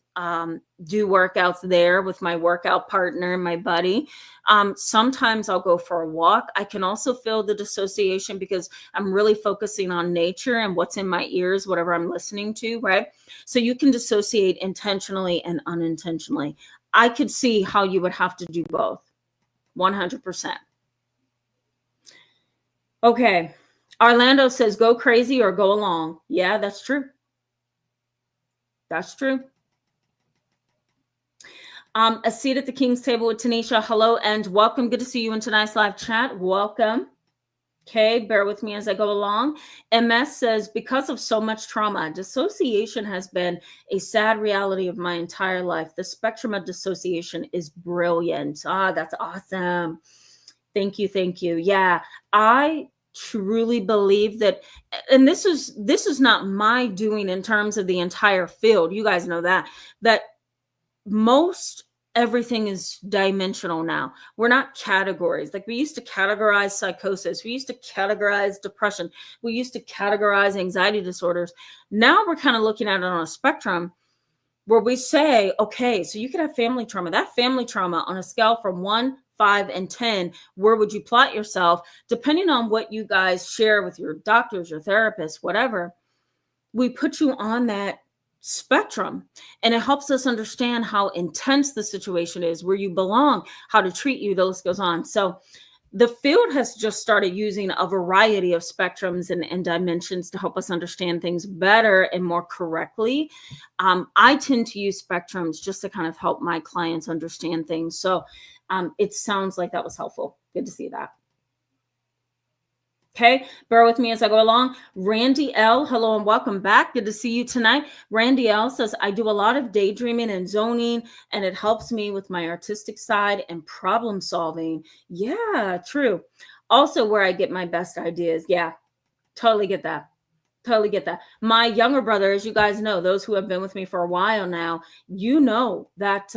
do workouts there with my workout partner, my buddy. Sometimes I'll go for a walk. I can also feel the dissociation because I'm really focusing on nature and what's in my ears, whatever I'm listening to, right? So you can dissociate intentionally and unintentionally. I could see how you would have to do both, 100%. Okay. Orlando says, go crazy or go along. Yeah, that's true. That's true. A seat at the King's table with Tanisha. Hello and welcome. Good to see you in tonight's live chat. Welcome. Okay, bear with me as I go along. MS says, because of so much trauma, dissociation has been a sad reality of my entire life. The spectrum of dissociation is brilliant. That's awesome. Thank you. Thank you. Yeah, I truly believe that, and this is not my doing in terms of the entire field. You guys know that most everything is dimensional now. We're not categories. Like we used to categorize psychosis. We used to categorize depression. We used to categorize anxiety disorders. Now we're kind of looking at it on a spectrum where we say, okay, so you could have family trauma. That family trauma on a scale from 1, 5, and 10, where would you plot yourself? Depending on what you guys share with your doctors, your therapists, whatever, we put you on that spectrum, and it helps us understand how intense the situation is, where you belong, how to treat you, the list goes on. So the field has just started using a variety of spectrums and dimensions to help us understand things better and more correctly. I tend to use spectrums just to kind of help my clients understand things. So it sounds like that was helpful. Good to see that. Okay, bear with me as I go along. Randy L, hello and welcome back. Good to see you tonight. Randy L says, I do a lot of daydreaming and zoning, and it helps me with my artistic side and problem solving. Yeah, true. Also where I get my best ideas. Yeah, totally get that. Totally get that. My younger brother, as you guys know, those who have been with me for a while now, you know that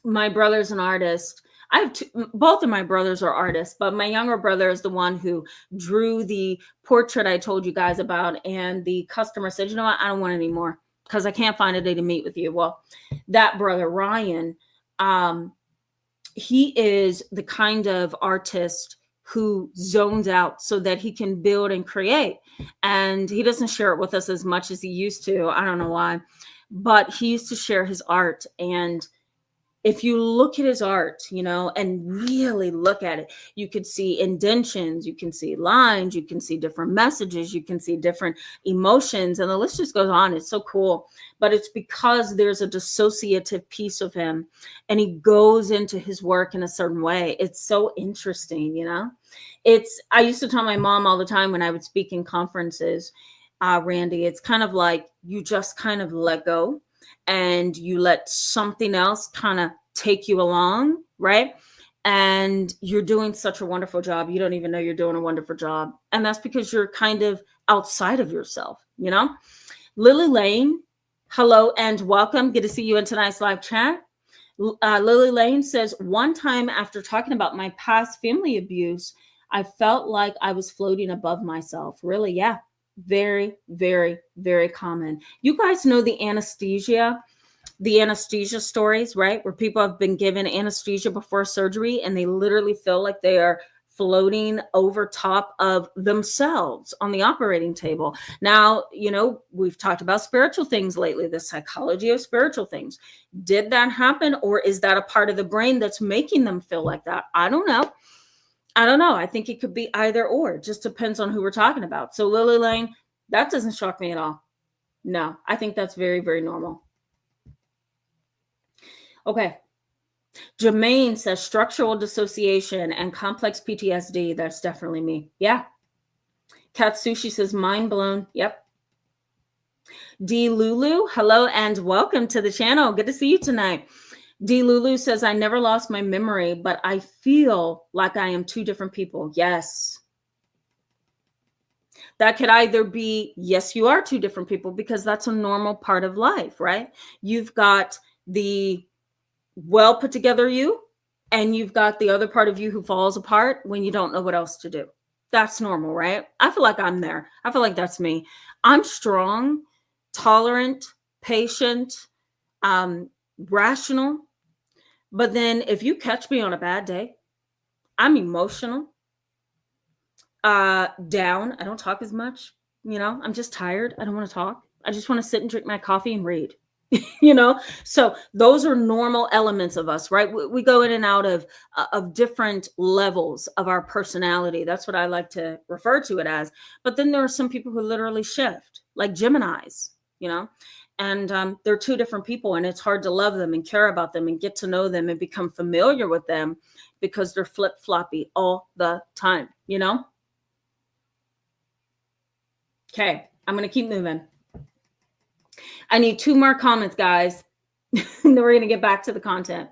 my brother's an artist. I have both of my brothers are artists, but my younger brother is the one who drew the portrait I told you guys about. And the customer said, you know what? I don't want any more because I can't find a day to meet with you. Well, that brother, Ryan, he is the kind of artist who zones out so that he can build and create. And he doesn't share it with us as much as he used to. I don't know why, but he used to share his art. And if you look at his art, and really look at it, you could see indentions, you can see lines, you can see different messages, you can see different emotions, and the list just goes on. It's so cool. But it's because there's a dissociative piece of him, and he goes into his work in a certain way. It's so interesting, I used to tell my mom all the time when I would speak in conferences, Randy, it's kind of like you just kind of let go and you let something else kind of take you along, right? And you're doing such a wonderful job. You don't even know you're doing a wonderful job. And that's because you're kind of outside of yourself, Lily Lane, hello and welcome. Good to see you in tonight's live chat. Lily Lane says, one time after talking about my past family abuse, I felt like I was floating above myself. Really? Yeah. Very, very, very common. You guys know the anesthesia stories, right? Where people have been given anesthesia before surgery and they literally feel like they are floating over top of themselves on the operating table. Now, we've talked about spiritual things lately, the psychology of spiritual things. Did that happen, or is that a part of the brain that's making them feel like that? I don't know. I think it could be either or. It just depends on who we're talking about. So Lily Lane, that doesn't shock me at all. No, I think that's very, very normal. Okay. Jermaine says structural dissociation and complex PTSD. That's definitely me. Yeah. Katsushi says mind blown. Yep. D Lulu, hello and welcome to the channel. Good to see you tonight. D Lulu says, I never lost my memory, but I feel like I am two different people. Yes. That could either be, yes, you are two different people, because that's a normal part of life, right? You've got the well put together you, and you've got the other part of you who falls apart when you don't know what else to do. That's normal, right? I feel like I'm there. I feel like that's me. I'm strong, tolerant, patient, rational. But then if you catch me on a bad day, I'm emotional, down. I don't talk as much. I'm just tired. I don't want to talk. I just want to sit and drink my coffee and read. So those are normal elements of us, right? We go in and out of different levels of our personality. That's what I like to refer to it as. But then there are some people who literally shift, like Geminis, and they're two different people, and it's hard to love them and care about them and get to know them and become familiar with them because they're flip-floppy all the time, Okay, I'm going to keep moving. I need 2 more comments, guys. Then we're going to get back to the content.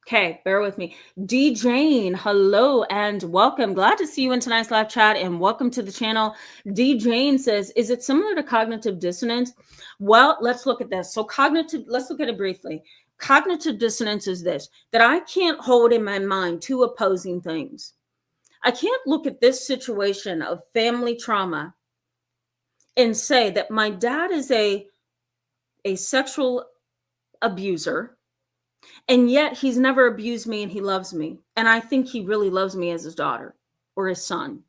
Okay, bear with me. D. Jane, hello and welcome. Glad to see you in tonight's live chat and welcome to the channel. D. Jane says, is it similar to cognitive dissonance? Well, let's look at this. So let's look at it briefly. Cognitive dissonance is this, that I can't hold in my mind 2 opposing things. I can't look at this situation of family trauma and say that my dad is a sexual abuser, and yet he's never abused me and he loves me. And I think he really loves me as his daughter or his son.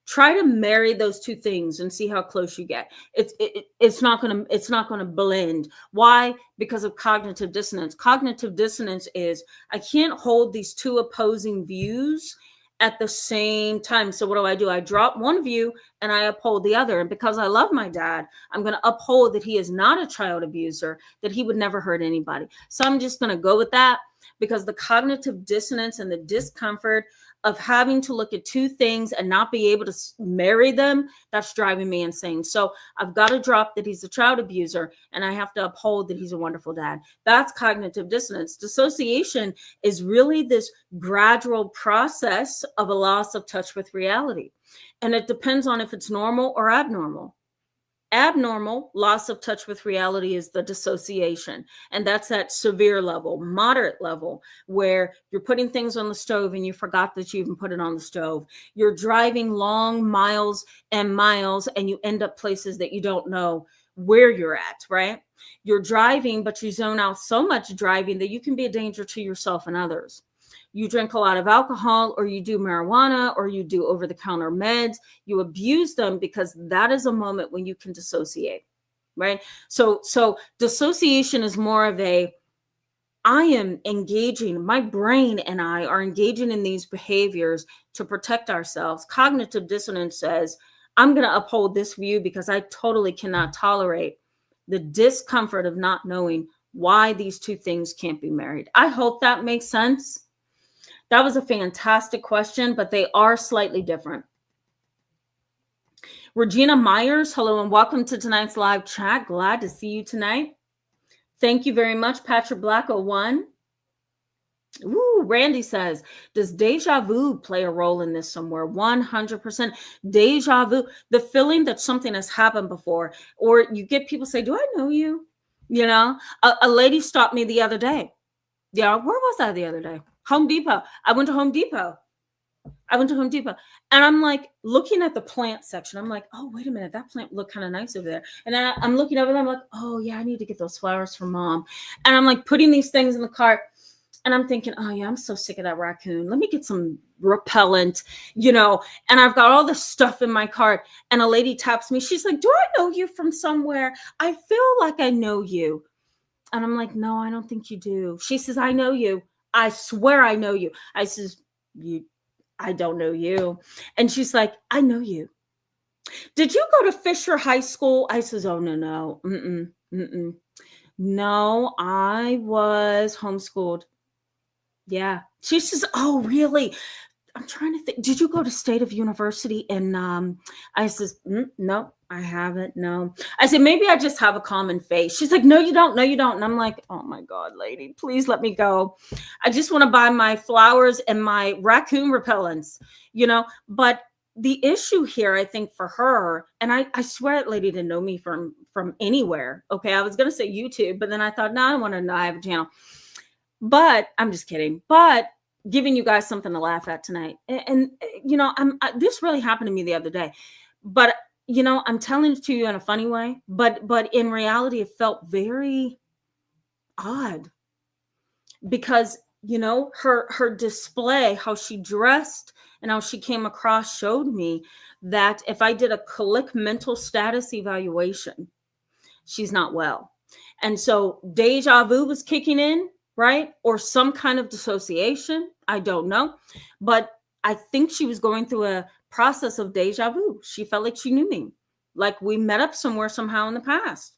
Try to marry those 2 things and see how close you get. It's not going to blend. Why? Because of cognitive dissonance. Cognitive dissonance is I can't hold these 2 opposing views at the same time. So what do? I drop one view and I uphold the other. And because I love my dad, I'm going to uphold that he is not a child abuser, that he would never hurt anybody. So I'm just going to go with that, because the cognitive dissonance and the discomfort of having to look at 2 things and not be able to marry them, that's driving me insane. So I've got to drop that he's a child abuser, and I have to uphold that he's a wonderful dad. That's cognitive dissonance. Dissociation is really this gradual process of a loss of touch with reality. And it depends on if it's normal or abnormal. Abnormal loss of touch with reality is the dissociation. And that's that severe level, moderate level, where you're putting things on the stove and you forgot that you even put it on the stove. You're driving long miles and miles and you end up places that you don't know where you're at, right? You're driving, but you zone out so much driving that you can be a danger to yourself and others. You drink a lot of alcohol, or you do marijuana, or you do over-the-counter meds. You abuse them because that is a moment when you can dissociate, right? So dissociation is more of a, I am engaging, my brain and I are engaging in these behaviors to protect ourselves. Cognitive dissonance says, I'm going to uphold this view because I totally cannot tolerate the discomfort of not knowing why these two things can't be married. I hope that makes sense. That was a fantastic question, but they are slightly different. Regina Myers, hello and welcome to tonight's live chat. Glad to see you tonight. Thank you very much, Patrick Black 01. Ooh, Randy says, does deja vu play a role in this somewhere? 100%. Deja vu, the feeling that something has happened before, or you get people say, do I know you? You know, a lady stopped me the other day. Yeah, where was I the other day? Home Depot. I went to Home Depot. And I'm like looking at the plant section. I'm like, oh, wait a minute. That plant looked kind of nice over there. And then I'm looking over there. I'm like, oh, yeah, I need to get those flowers for mom. And I'm like putting these things in the cart. And I'm thinking, oh, yeah, I'm so sick of that raccoon. Let me get some repellent, you know. And I've got all this stuff in my cart. And a lady taps me. She's like, do I know you from somewhere? I feel like I know you. And I'm like, no, I don't think you do. She says, I know you. I swear I know you. I says, I don't know you. And she's like, I know you. Did you go to Fisher High School? I says, oh, no. No, I was homeschooled. Yeah. She says, oh, really? I'm trying to think. Did you go to State of University? And I says, no, I haven't. No. I said, maybe I just have a common face. She's like, no, you don't. No, you don't. And I'm like, oh my God, lady, please let me go. I just want to buy my flowers and my raccoon repellents, you know. But the issue here, I think, for her, and I swear that lady didn't know me from anywhere. Okay. I was going to say YouTube, but then I thought, no, I don't want to know. I have a channel. But I'm just kidding. But giving you guys something to laugh at tonight. And you know, this really happened to me the other day. But you know, I'm telling it to you in a funny way, but in reality it felt very odd. Because, you know, her display, how she dressed and how she came across showed me that if I did a click mental status evaluation, she's not well. And so deja vu was kicking in, right? Or some kind of dissociation. I don't know. But I think she was going through a process of deja vu. She felt like she knew me, like we met up somewhere somehow in the past.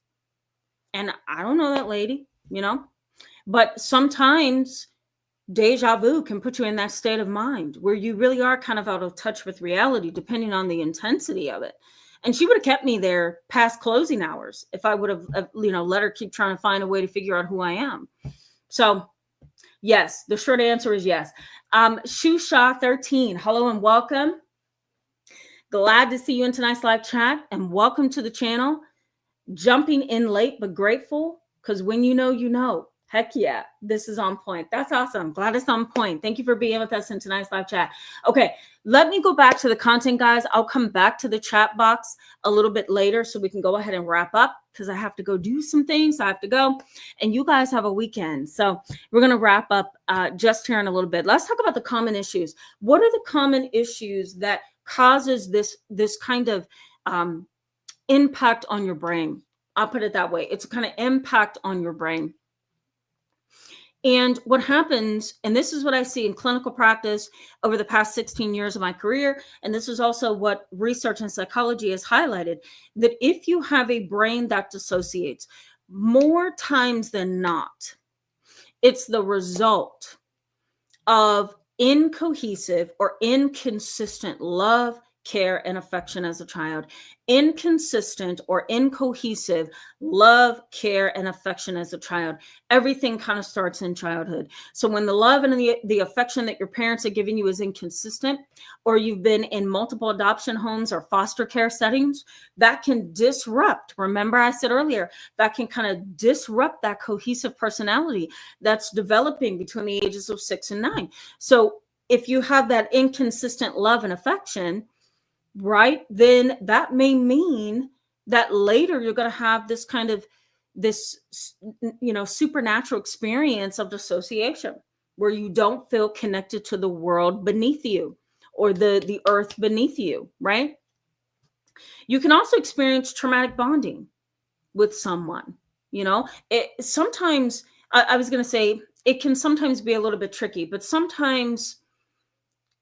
And I don't know that lady, you know, but sometimes deja vu can put you in that state of mind where you really are kind of out of touch with reality, depending on the intensity of it. And she would have kept me there past closing hours if I would have, you know, let her keep trying to find a way to figure out who I am. So yes, the short answer is yes. Shusha 13, hello and welcome. Glad to see you in tonight's live chat, and welcome to the channel. Jumping in late, but grateful, because when you know, you know. Heck yeah, this is on point. That's awesome. Glad it's on point. Thank you for being with us in tonight's live chat. Okay, let me go back to the content, guys. I'll come back to the chat box a little bit later so we can go ahead and wrap up, because I have to go do some things. I have to go, and you guys have a weekend. So we're going to wrap up just here in a little bit. Let's talk about the common issues. What are the common issues that causes this kind of impact on your brain? I'll put it that way. It's a kind of impact on your brain. And what happens, and this is what I see in clinical practice over the past 16 years of my career, and this is also what research in psychology has highlighted, that if you have a brain that dissociates, more times than not, it's the result of incohesive or inconsistent love, care, and affection as a child. Inconsistent or incohesive love, care, and affection as a child. Everything kind of starts in childhood. So when the love and the affection that your parents are giving you is inconsistent, or you've been in multiple adoption homes or foster care settings, that can disrupt. Remember I said earlier, that can kind of disrupt that cohesive personality that's developing between the ages of 6 and 9. So if you have that inconsistent love and affection, right, then that may mean that later you're going to have this kind of this supernatural experience of dissociation, where you don't feel connected to the world beneath you or the earth beneath you, right? You can also experience traumatic bonding with someone. It sometimes, I was going to say, it can sometimes be a little bit tricky, but sometimes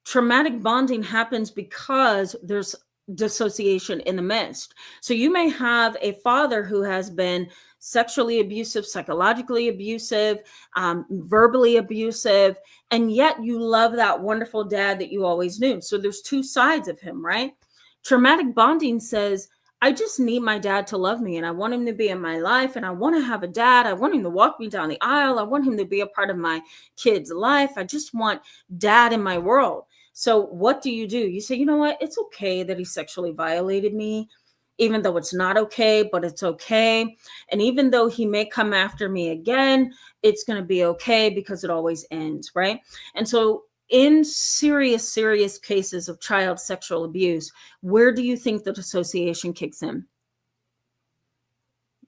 traumatic bonding happens because there's dissociation in the midst. So you may have a father who has been sexually abusive, psychologically abusive, verbally abusive, and yet you love that wonderful dad that you always knew. So there's two sides of him, right? Traumatic bonding says, I just need my dad to love me, and I want him to be in my life, and I want to have a dad. I want him to walk me down the aisle. I want him to be a part of my kid's life. I just want dad in my world. So what do? You say, you know what? It's okay that he sexually violated me, even though it's not okay, but it's okay. And even though he may come after me again, it's going to be okay because it always ends, right? And so in serious cases of child sexual abuse, where do you think the dissociation kicks in?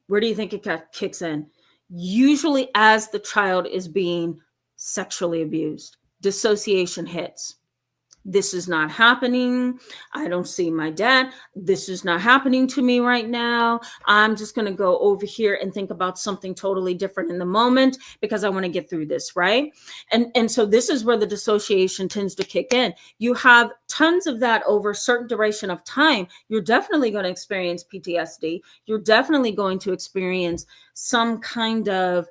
Where do you think it kicks in? Usually as the child is being sexually abused, dissociation hits. This is not happening. I don't see my dad. This is not happening to me right now. I'm just going to go over here and think about something totally different in the moment because I want to get through this, right? And so this is where the dissociation tends to kick in. You have tons of that over a certain duration of time. You're definitely going to experience PTSD. You're definitely going to experience some kind of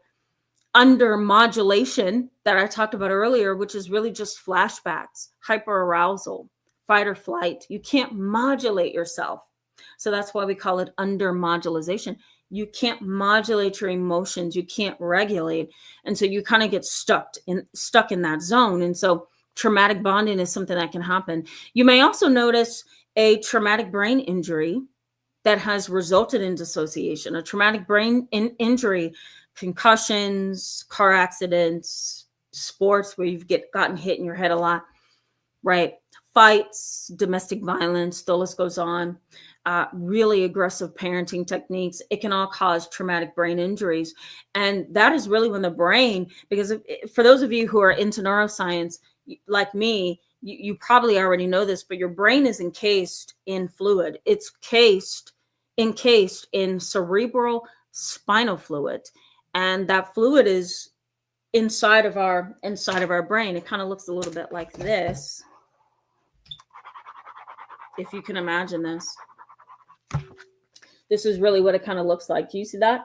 under-modulation that I talked about earlier, which is really just flashbacks, hyperarousal, fight or flight. You can't modulate yourself. So that's why we call it under-modulation. You can't modulate your emotions. You can't regulate. And so you kind of get stuck in that zone. And so traumatic bonding is something that can happen. You may also notice a traumatic brain injury that has resulted in dissociation. A traumatic brain injury, concussions, car accidents, sports where you've gotten hit in your head a lot, right? Fights, domestic violence, the list goes on. Really aggressive parenting techniques. It can all cause traumatic brain injuries. And that is really when the brain, because for those of you who are into neuroscience, like me, you probably already know this, but your brain is encased in fluid. It's encased in cerebral spinal fluid. And that fluid is inside of our brain. It kind of looks a little bit like this, if you can imagine this. This is really what it kind of looks like. Do you see that?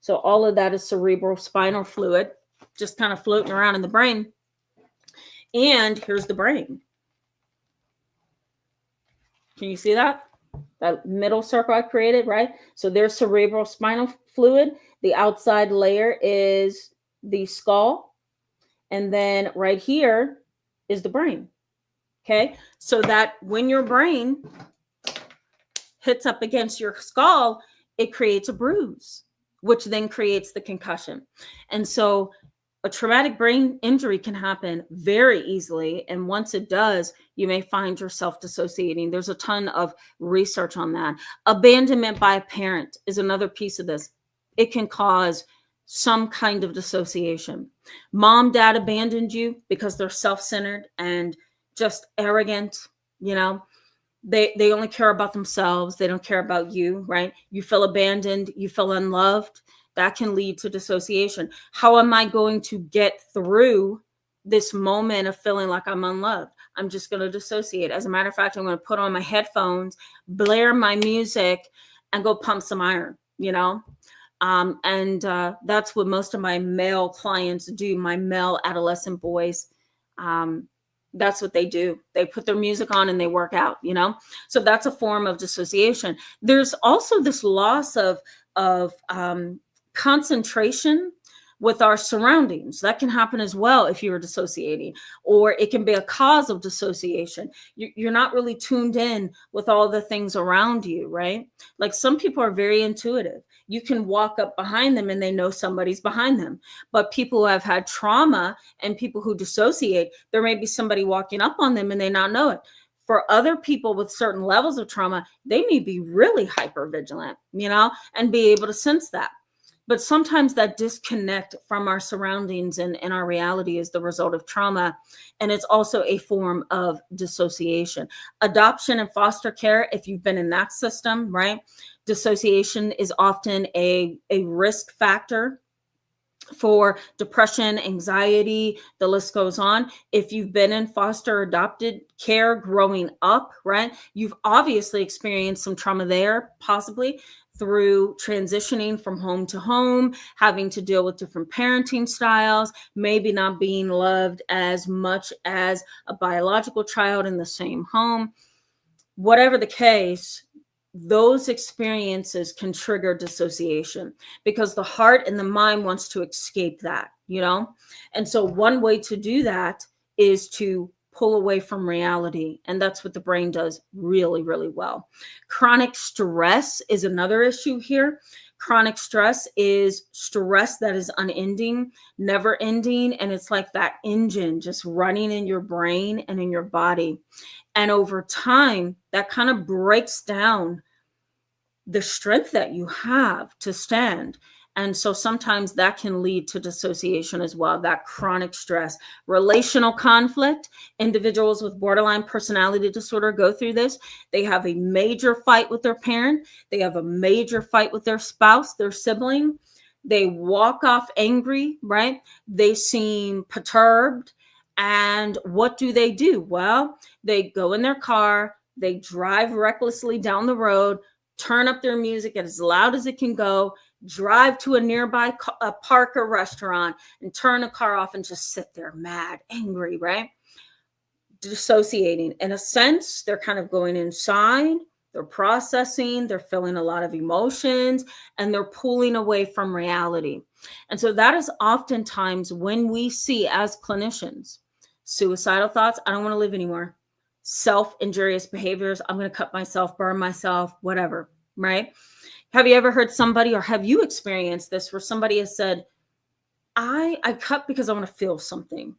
So all of that is cerebral spinal fluid, just kind of floating around in the brain. And here's the brain. Can you see that? That middle circle I created, right? So there's cerebral spinal fluid. The outside layer is the skull. And then right here is the brain. Okay. So that when your brain hits up against your skull, it creates a bruise, which then creates the concussion. And so a traumatic brain injury can happen very easily. And once it does, you may find yourself dissociating. There's a ton of research on that. Abandonment by a parent is another piece of this. It can cause some kind of dissociation. Mom, dad abandoned you because they're self-centered and just arrogant, They only care about themselves. They don't care about you, right? You feel abandoned. You feel unloved. That can lead to dissociation. How am I going to get through this moment of feeling like I'm unloved? I'm just going to dissociate. As a matter of fact, I'm going to put on my headphones, blare my music, and go pump some iron, that's what most of my male clients do, my male adolescent boys. That's what they do. They put their music on and they work out, So that's a form of dissociation. There's also this loss of concentration with our surroundings. That can happen as well if you're dissociating, or it can be a cause of dissociation. You're not really tuned in with all the things around you, right? Like some people are very intuitive. You can walk up behind them and they know somebody's behind them. But people who have had trauma and people who dissociate, there may be somebody walking up on them and they not know it. For other people with certain levels of trauma, they may be really hyper vigilant, and be able to sense that. But sometimes that disconnect from our surroundings and our reality is the result of trauma. And it's also a form of dissociation. Adoption and foster care, if you've been in that system, right? Dissociation is often a risk factor for depression, anxiety, the list goes on. If you've been in foster adopted care growing up, right, you've obviously experienced some trauma there, possibly through transitioning from home to home, having to deal with different parenting styles, maybe not being loved as much as a biological child in the same home. Whatever the case, those experiences can trigger dissociation because the heart and the mind wants to escape that, And so one way to do that is to pull away from reality. And that's what the brain does really, really well. Chronic stress is another issue here. Chronic stress is stress that is unending, never ending. And it's like that engine just running in your brain and in your body. And over time, that kind of breaks down the strength that you have to stand. And so sometimes that can lead to dissociation as well, that chronic stress. Relational conflict, individuals with borderline personality disorder go through this. They have a major fight with their parent. They have a major fight with their spouse, their sibling. They walk off angry, right? They seem perturbed. And what do? Well, they go in their car, they drive recklessly down the road, turn up their music as loud as it can go, drive to a nearby park or restaurant and turn the car off and just sit there mad, angry, right? Dissociating. In a sense, they're kind of going inside, they're processing, they're feeling a lot of emotions, and they're pulling away from reality. And so that is oftentimes when we see as clinicians, suicidal thoughts, I don't want to live anymore. Self-injurious behaviors, I'm going to cut myself, burn myself, whatever, right? Have you ever heard somebody, or have you experienced this where somebody has said, I cut because I want to feel something,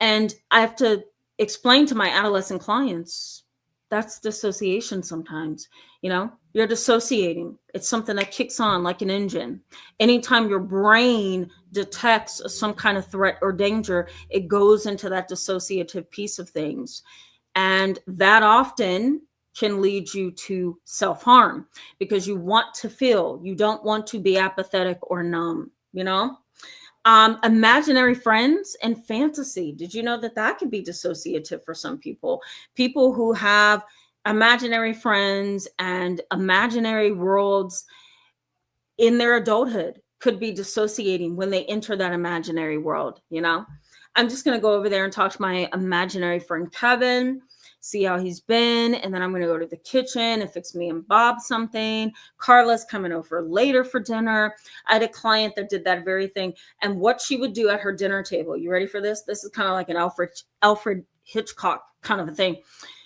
And I have to explain to my adolescent clients, that's dissociation sometimes, you're dissociating. It's something that kicks on like an engine. Anytime your brain detects some kind of threat or danger, it goes into that dissociative piece of things. And that often can lead you to self-harm because you want to feel, you don't want to be apathetic or numb, Imaginary friends and fantasy. Did you know that could be dissociative for some people? People who have imaginary friends and imaginary worlds in their adulthood could be dissociating when they enter that imaginary world, I'm just going to go over there and talk to my imaginary friend, Kevin, see how he's been. And then I'm going to go to the kitchen and fix me and Bob something. Carla's coming over later for dinner. I had a client that did that very thing. And what she would do at her dinner table, you ready for this? This is kind of like an Alfred Hitchcock kind of a thing.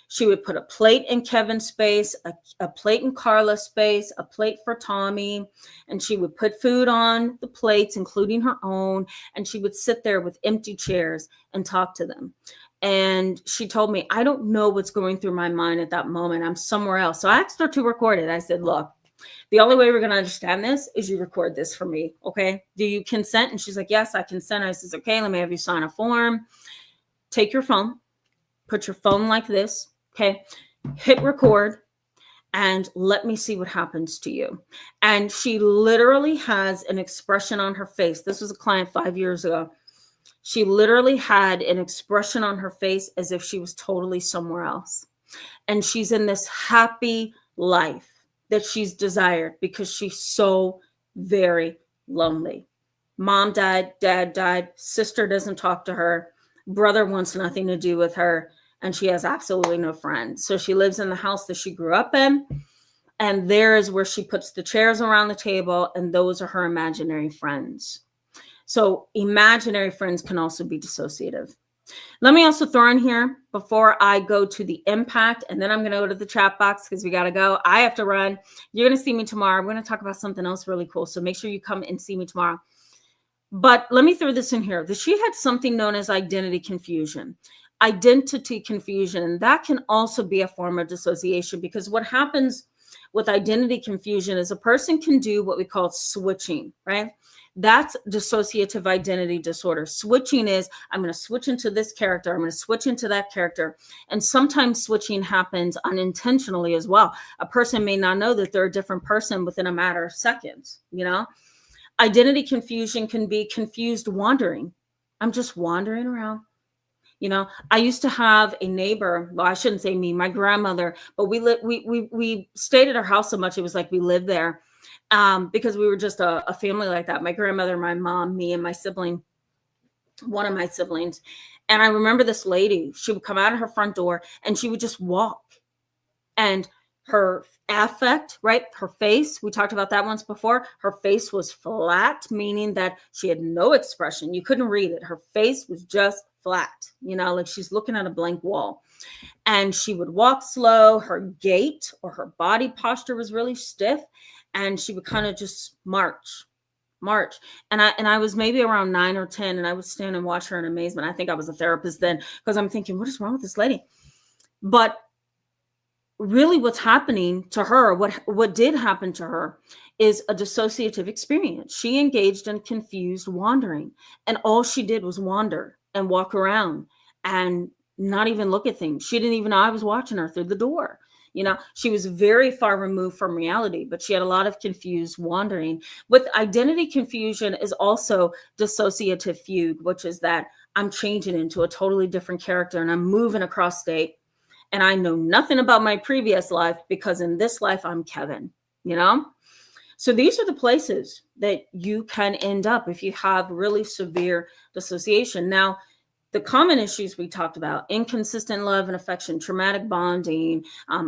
She would put a plate in Kevin's space, a plate in Carla's space, a plate for Tommy, and she would put food on the plates, including her own, and she would sit there with empty chairs and talk to them. And she told me, I don't know what's going through my mind at that moment. I'm somewhere else. So I asked her to record it. I said, look, the only way we're going to understand this is you record this for me. Okay. Do you consent? And she's like, yes, I consent. I says, okay, let me have you sign a form. Take your phone, put your phone like this. Okay. Hit record and let me see what happens to you. And she literally has an expression on her face. This was a client 5 years ago. She literally had an expression on her face as if she was totally somewhere else. And she's in this happy life that she's desired because she's so very lonely. Mom died, dad died, sister doesn't talk to her, brother wants nothing to do with her, and she has absolutely no friends. So she lives in the house that she grew up in, and there is where she puts the chairs around the table, and those are her imaginary friends. So imaginary friends can also be dissociative. Let me also throw in here before I go to the impact, and then I'm going to go to the chat box because we got to go. I have to run. You're going to see me tomorrow. I'm going to talk about something else really cool. So make sure you come and see me tomorrow. But let me throw this in here. She had something known as identity confusion. identity confusion. And that can also be a form of dissociation, because what happens with identity confusion is a person can do what we call switching, right? That's dissociative identity disorder. Switching is, I'm going to switch into this character, I'm going to switch into that character. And sometimes switching happens unintentionally as well. A person may not know that they're a different person within a matter of seconds, you know? Identity confusion can be confused wandering. I'm just wandering around. You know, I used to have a neighbor. Well, I shouldn't say me, my grandmother, but we stayed at her house so much. It was like we lived there, because we were just a family like that. My grandmother, my mom, me, and my sibling, one of my siblings. And I remember this lady, she would come out of her front door and she would just walk. And her affect, right? Her face, we talked about that once before. Her face was flat, meaning that she had no expression. You couldn't read it. Her face was just flat, you know, like she's looking at a blank wall. And she would walk slow. Her gait or her body posture was really stiff. And she would kind of just march. And I was maybe around 9 or 10, and I would stand and watch her in amazement. I think I was a therapist then, because I'm thinking, what is wrong with this lady? But really what's happening to her, what did happen to her, is a dissociative experience. She engaged in confused wandering, and all she did was wander and walk around and not even look at things. She didn't even know I was watching her through the door. You know, she was very far removed from reality, but she had a lot of confused wandering. With identity confusion is also dissociative fugue, which is that I'm changing into a totally different character and I'm moving across state. And I know nothing about my previous life, because in this life, I'm Kevin, you know? So these are the places that you can end up if you have really severe dissociation. Now, the common issues we talked about: inconsistent love and affection, traumatic bonding,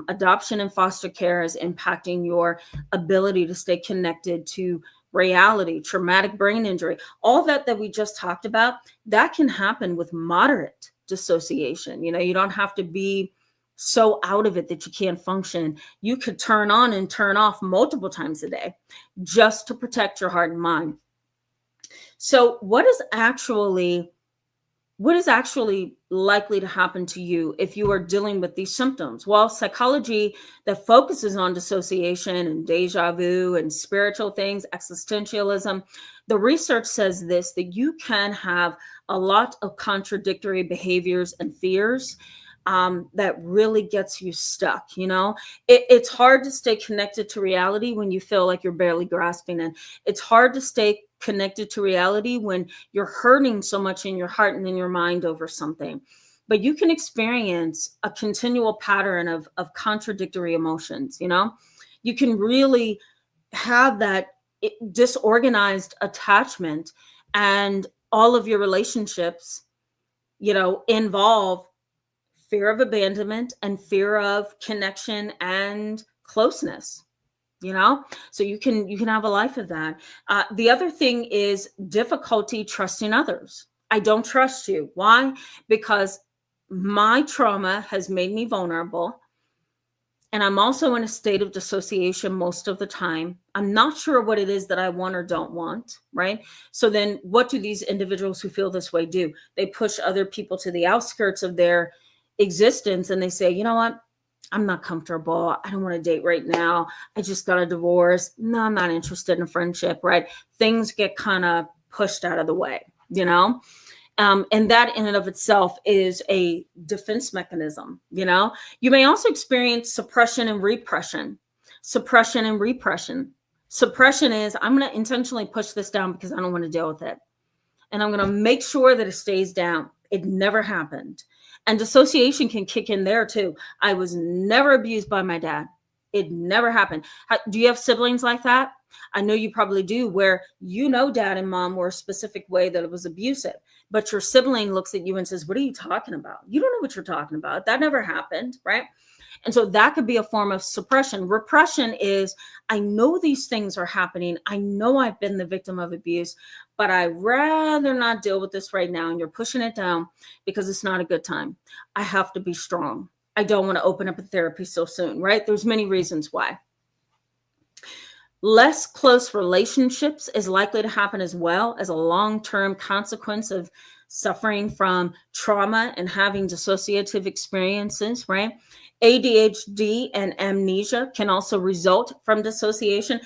adoption and foster care is impacting your ability to stay connected to reality, traumatic brain injury, all that we just talked about, that can happen with moderate dissociation. You know, you don't have to be so out of it that you can't function. You could turn on and turn off multiple times a day just to protect your heart and mind. So what is actually likely to happen to you if you are dealing with these symptoms? Well, psychology that focuses on dissociation and deja vu and spiritual things, existentialism, the research says this, that you can have a lot of contradictory behaviors and fears that really gets you stuck. You know, it's hard to stay connected to reality when you feel like you're barely grasping it. It's hard to stay connected to reality when you're hurting so much in your heart and in your mind over something. But you can experience a continual pattern of contradictory emotions. You know, you can really have that disorganized attachment, and all of your relationships, you know, involve fear of abandonment and fear of connection and closeness, you know? So you can have a life of that. The other thing is difficulty trusting others. I don't trust you. Why? Because my trauma has made me vulnerable. And I'm also in a state of dissociation most of the time. I'm not sure what it is that I want or don't want, right? So then what do these individuals who feel this way do? They push other people to the outskirts of their existence, and they say, you know what? I'm not comfortable. I don't want to date right now. I just got a divorce. No, I'm not interested in a friendship, right? Things get kind of pushed out of the way, you know? And that in and of itself is a defense mechanism, you know? You may also experience suppression and repression. Suppression and repression. Suppression is, I'm going to intentionally push this down because I don't want to deal with it. And I'm going to make sure that it stays down. It never happened. And dissociation can kick in there too. I was never abused by my dad. It never happened. Do you have siblings like that? I know you probably do, where you know dad and mom were a specific way that it was abusive, but your sibling looks at you and says, what are you talking about? You don't know what you're talking about. That never happened, right? And so that could be a form of suppression. Repression is, I know these things are happening. I know I've been the victim of abuse, but I'd rather not deal with this right now. And you're pushing it down because it's not a good time. I have to be strong. I don't want to open up a therapy so soon, right? There's many reasons why. Less close relationships is likely to happen as well as a long-term consequence of suffering from trauma and having dissociative experiences, right? ADHD and amnesia can also result from dissociation.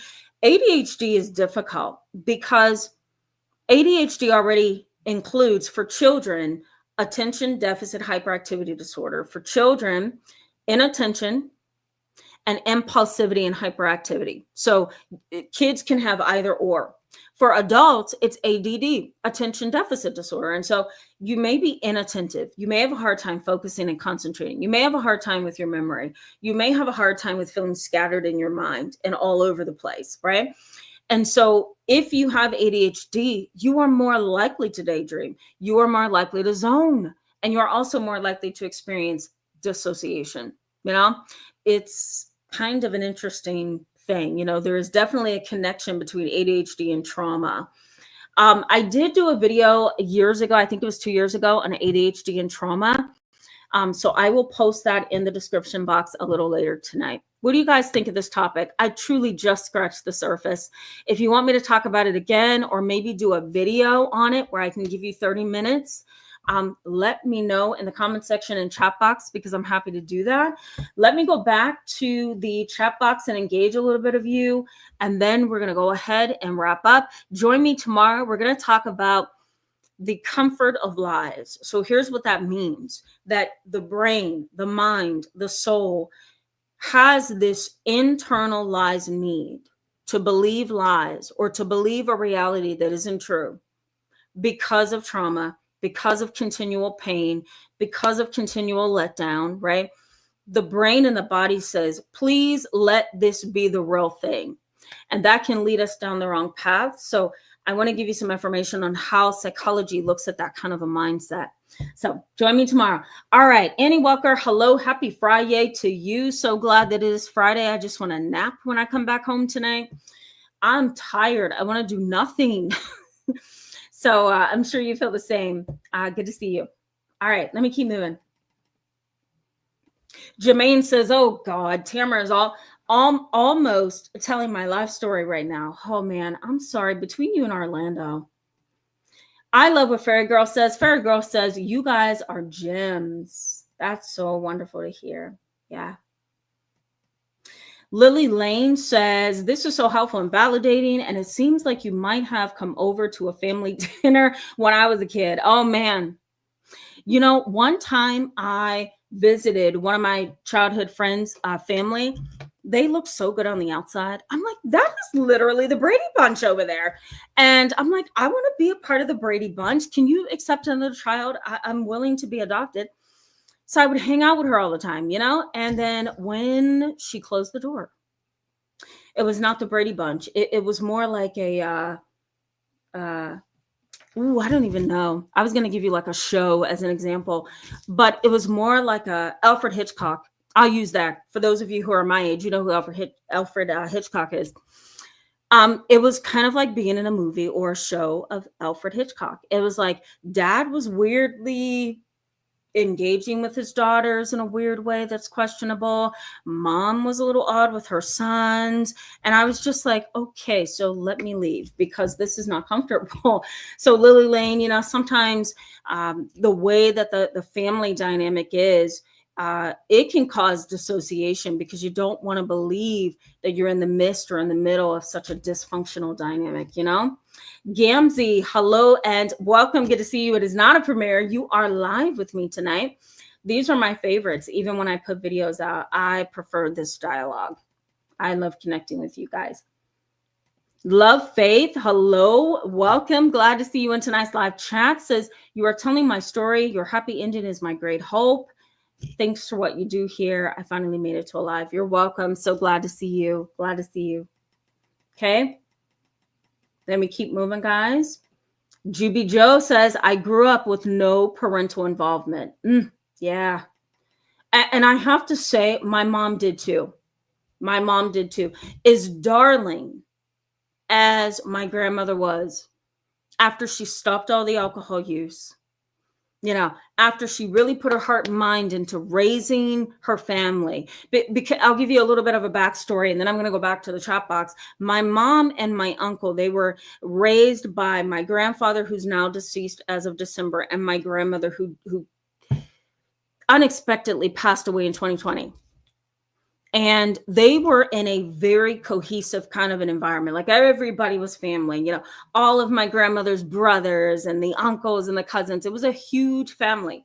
ADHD is difficult because ADHD already includes, for children, attention deficit hyperactivity disorder. For children, inattention and impulsivity and hyperactivity. So kids can have either or. For adults, it's ADD, attention deficit disorder. And so you may be inattentive. You may have a hard time focusing and concentrating. You may have a hard time with your memory. You may have a hard time with feeling scattered in your mind and all over the place, right? And so if you have ADHD, you are more likely to daydream. You are more likely to zone. And you're also more likely to experience dissociation. You know, it's kind of an interesting thing. You know, there is definitely a connection between ADHD and trauma. I did do a video years ago, I think it was 2 years ago, on ADHD and trauma. So I will post that in the description box a little later tonight. What do you guys think of this topic? I truly just scratched the surface. If you want me to talk about it again, or maybe do a video on it where I can give you 30 minutes, let me know in the comment section and chat box, because I'm happy to do that. Let me go back to the chat box and engage a little bit of you, and then we're going to go ahead and wrap up. Join me tomorrow. We're going to talk about the comfort of lies. So here's what that means: that the brain, the mind, the soul has this internal lies need to believe lies or to believe a reality that isn't true because of trauma, because of continual pain, because of continual letdown, right? The brain and the body says, please let this be the real thing. And that can lead us down the wrong path. So I want to give you some information on how psychology looks at that kind of a mindset. So join me tomorrow. All right, Annie Walker, hello, happy Friday to you. So glad that it is Friday. I just want to nap when I come back home tonight. I'm tired. I want to do nothing. So I'm sure you feel the same. Good to see you. All right, let me keep moving. Jermaine says, oh God, Tamara is almost telling my life story right now. Oh man, I'm sorry. Between you and Orlando. I love what Fairy Girl says. Fairy Girl says, you guys are gems. That's so wonderful to hear. Yeah. Lily Lane says, this is so helpful and validating, and it seems like you might have come over to a family dinner when I was a kid. Oh man. You know, one time I visited one of my childhood friends' family. They look so good on the outside. I'm like, that is literally the Brady Bunch over there. And I'm like, I want to be a part of the Brady Bunch. Can you accept another child? I'm willing to be adopted. So I would hang out with her all the time, you know? And then when she closed the door, it was not the Brady Bunch. It was more like I don't even know. I was going to give you like a show as an example, but it was more like a Alfred Hitchcock. I'll use that. For those of you who are my age, you know who Alfred Hitchcock is. It was kind of like being in a movie or a show of Alfred Hitchcock. It was like dad was weirdly engaging with his daughters in a weird way that's questionable. Mom was a little odd with her sons. And I was just like, okay, so let me leave because this is not comfortable. So Lily Lane, you know, sometimes the way that the family dynamic is, it can cause dissociation because you don't want to believe that you're in the midst or in the middle of such a dysfunctional dynamic, you know? Gamzee, hello and welcome. Good to see you. It is not a premiere. You are live with me tonight. These are my favorites. Even when I put videos out, I prefer this dialogue. I love connecting with you guys. Love Faith, hello, welcome. Glad to see you in tonight's live chat. Says, you are telling my story. Your happy ending is my great hope. Thanks for what you do here. I finally made it to a live. You're welcome. So glad to see you. Glad to see you. Okay. Let me keep moving, guys. Juby Joe says, I grew up with no parental involvement. Yeah. And I have to say, my mom did too. My mom did too. As darling as my grandmother was, after she stopped all the alcohol use, After she really put her heart and mind into raising her family. Because I'll give you a little bit of a backstory, and then I'm going to go back to the chat box. My mom and my uncle, they were raised by my grandfather, who's now deceased as of December, and my grandmother, who unexpectedly passed away in 2020. And they were in a very cohesive kind of an environment. Like, everybody was family, all of my grandmother's brothers and the uncles and the cousins. It was a huge family.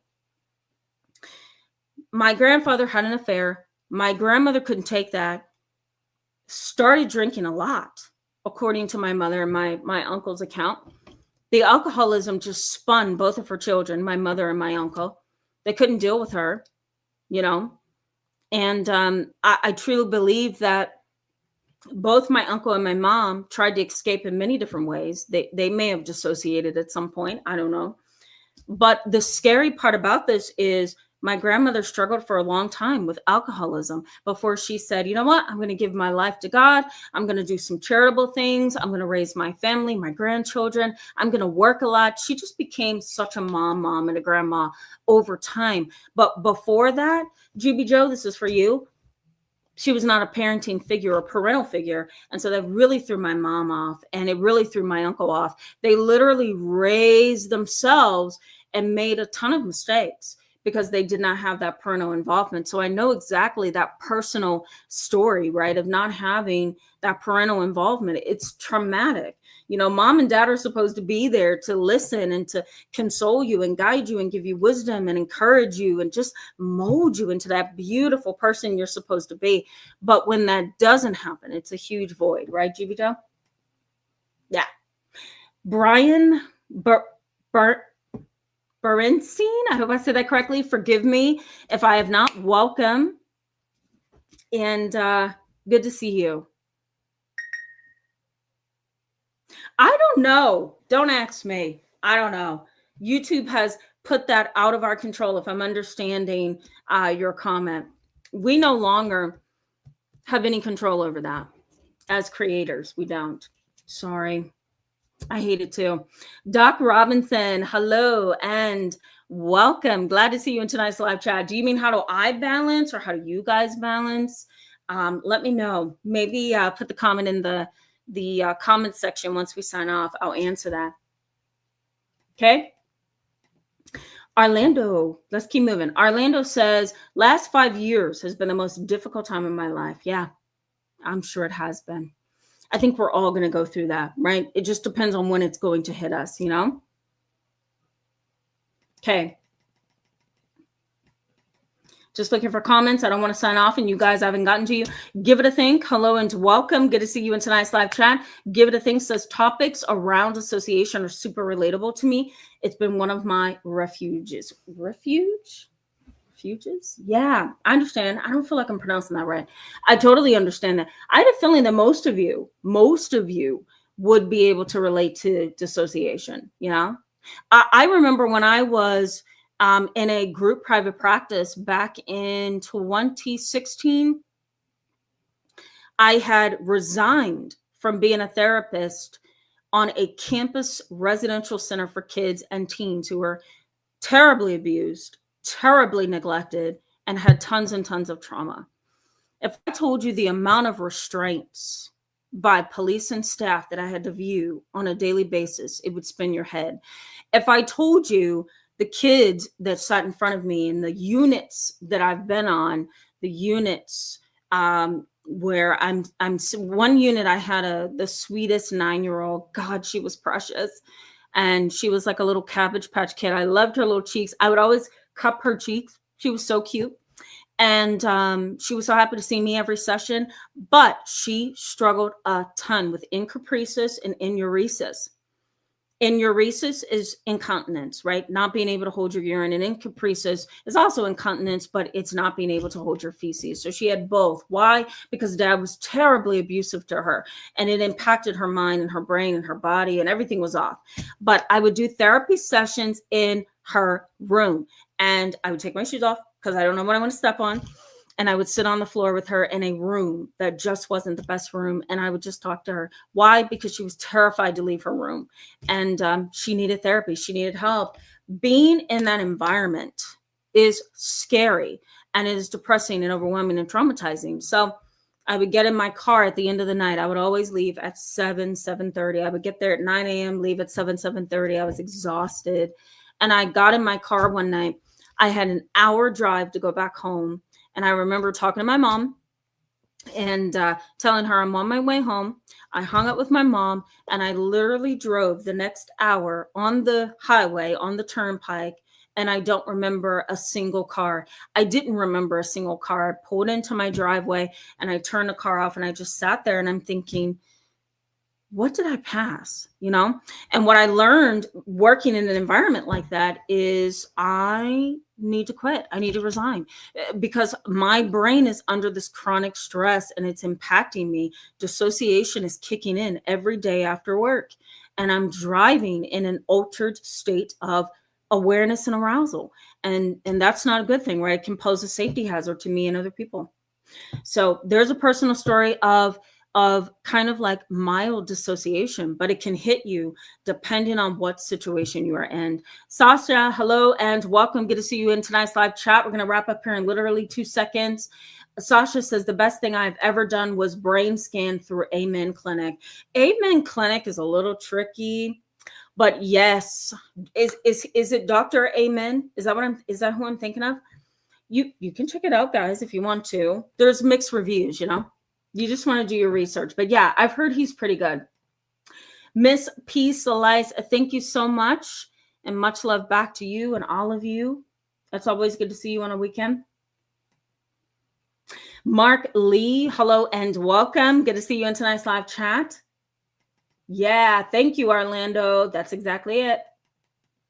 My grandfather had an affair. My grandmother couldn't take that. Started drinking a lot, according to my mother and my uncle's account. The alcoholism just spun both of her children, my mother and my uncle. They couldn't deal with her, And I truly believe that both my uncle and my mom tried to escape in many different ways. They may have dissociated at some point. I don't know. But the scary part about this is my grandmother struggled for a long time with alcoholism before she said, you know what, I'm going to give my life to God. I'm going to do some charitable things. I'm going to raise my family, my grandchildren. I'm going to work a lot. She just became such a mom and a grandma over time. But before that, Juby Joe, this is for you. She was not a parenting figure or parental figure. And so that really threw my mom off, and it really threw my uncle off. They literally raised themselves and made a ton of mistakes because they did not have that parental involvement. So I know exactly that personal story, right, of not having that parental involvement. It's traumatic. Mom and dad are supposed to be there to listen and to console you and guide you and give you wisdom and encourage you and just mold you into that beautiful person you're supposed to be. But when that doesn't happen, it's a huge void, right, Jubito? Yeah. Brian Berenstein, I hope I said that correctly. Forgive me if I have not. Welcome. And good to see you. I don't know. Don't ask me. I don't know. YouTube has put that out of our control, if I'm understanding your comment. We no longer have any control over that. As creators, we don't. Sorry. I hate it too. Doc Robinson, hello and welcome. Glad to see you in tonight's live chat. Do you mean how do I balance, or how do you guys balance? Let me know. Maybe put the comment in the comment section once we sign off. I'll answer that. Okay. Orlando, let's keep moving. Orlando says, last 5 years has been the most difficult time in my life. Yeah, I'm sure it has been. I think we're all going to go through that, right? It just depends on when it's going to hit us, Okay. Just looking for comments. I don't want to sign off and you guys haven't gotten to you. Give it a think. Hello and welcome. Good to see you in tonight's live chat. Give it a think. Says topics around dissociation are super relatable to me. It's been one of my refuges. Refuges? Yeah, I understand. I don't feel like I'm pronouncing that right. I totally understand that. I had a feeling that most of you would be able to relate to dissociation. I remember when I was in a group private practice back in 2016, I had resigned from being a therapist on a campus residential center for kids and teens who were terribly abused, terribly neglected, and had tons and tons of trauma. If I told you the amount of restraints by police and staff that I had to view on a daily basis, it would spin your head. If I told you the kids that sat in front of me and the units that I've been on, the units where I'm one unit, I had the sweetest 9-year-old. God, she was precious. And she was like a little Cabbage Patch Kid. I loved her little cheeks. I would always cup her cheeks. She was so cute. And she was so happy to see me every session. But she struggled a ton with encopresis and enuresis. Enuresis is incontinence, right? Not being able to hold your urine. And encopresis is also incontinence, but it's not being able to hold your feces. So she had both. Why? Because dad was terribly abusive to her, and it impacted her mind and her brain and her body, and everything was off. But I would do therapy sessions in her room, and I would take my shoes off because I don't know what I want to step on. And I would sit on the floor with her in a room that just wasn't the best room. And I would just talk to her. Why? Because she was terrified to leave her room. And she needed therapy. She needed help. being in that environment is scary, and it is depressing and overwhelming and traumatizing. So I would get in my car at the end of the night. I would always leave at 7:30. I would get there at 9 a.m., leave at 7:30. I was exhausted. And I got in my car one night. I had an hour drive to go back home. And I remember talking to my mom and telling her I'm on my way home. I hung up with my mom, and I literally drove the next hour on the highway, on the turnpike, and I don't remember a single car. I didn't remember a single car. I pulled into my driveway, and I turned the car off, and I just sat there, and I'm thinking, what did I pass? And what I learned working in an environment like that is I need to quit. I need to resign because my brain is under this chronic stress and it's impacting me. Dissociation is kicking in every day after work, and I'm driving in an altered state of awareness and arousal. And that's not a good thing, right? It can pose a safety hazard to me and other people. So there's a personal story of kind of like mild dissociation, but it can hit you depending on what situation you are in. Sasha, hello and welcome. Good to see you in tonight's live chat. We're going to wrap up here in literally 2 seconds. Sasha says the best thing I've ever done was brain scan through Amen Clinic. Amen Clinic is a little tricky, but yes. Is it Dr. Amen? Is that who I'm thinking of? You can check it out, guys, if you want to. There's mixed reviews, You just want to do your research. But yeah, I've heard he's pretty good. Miss P. Slice, thank you so much. And much love back to you and all of you. It's always good to see you on a weekend. Mark Lee, hello and welcome. Good to see you in tonight's live chat. Yeah, thank you, Orlando. That's exactly it.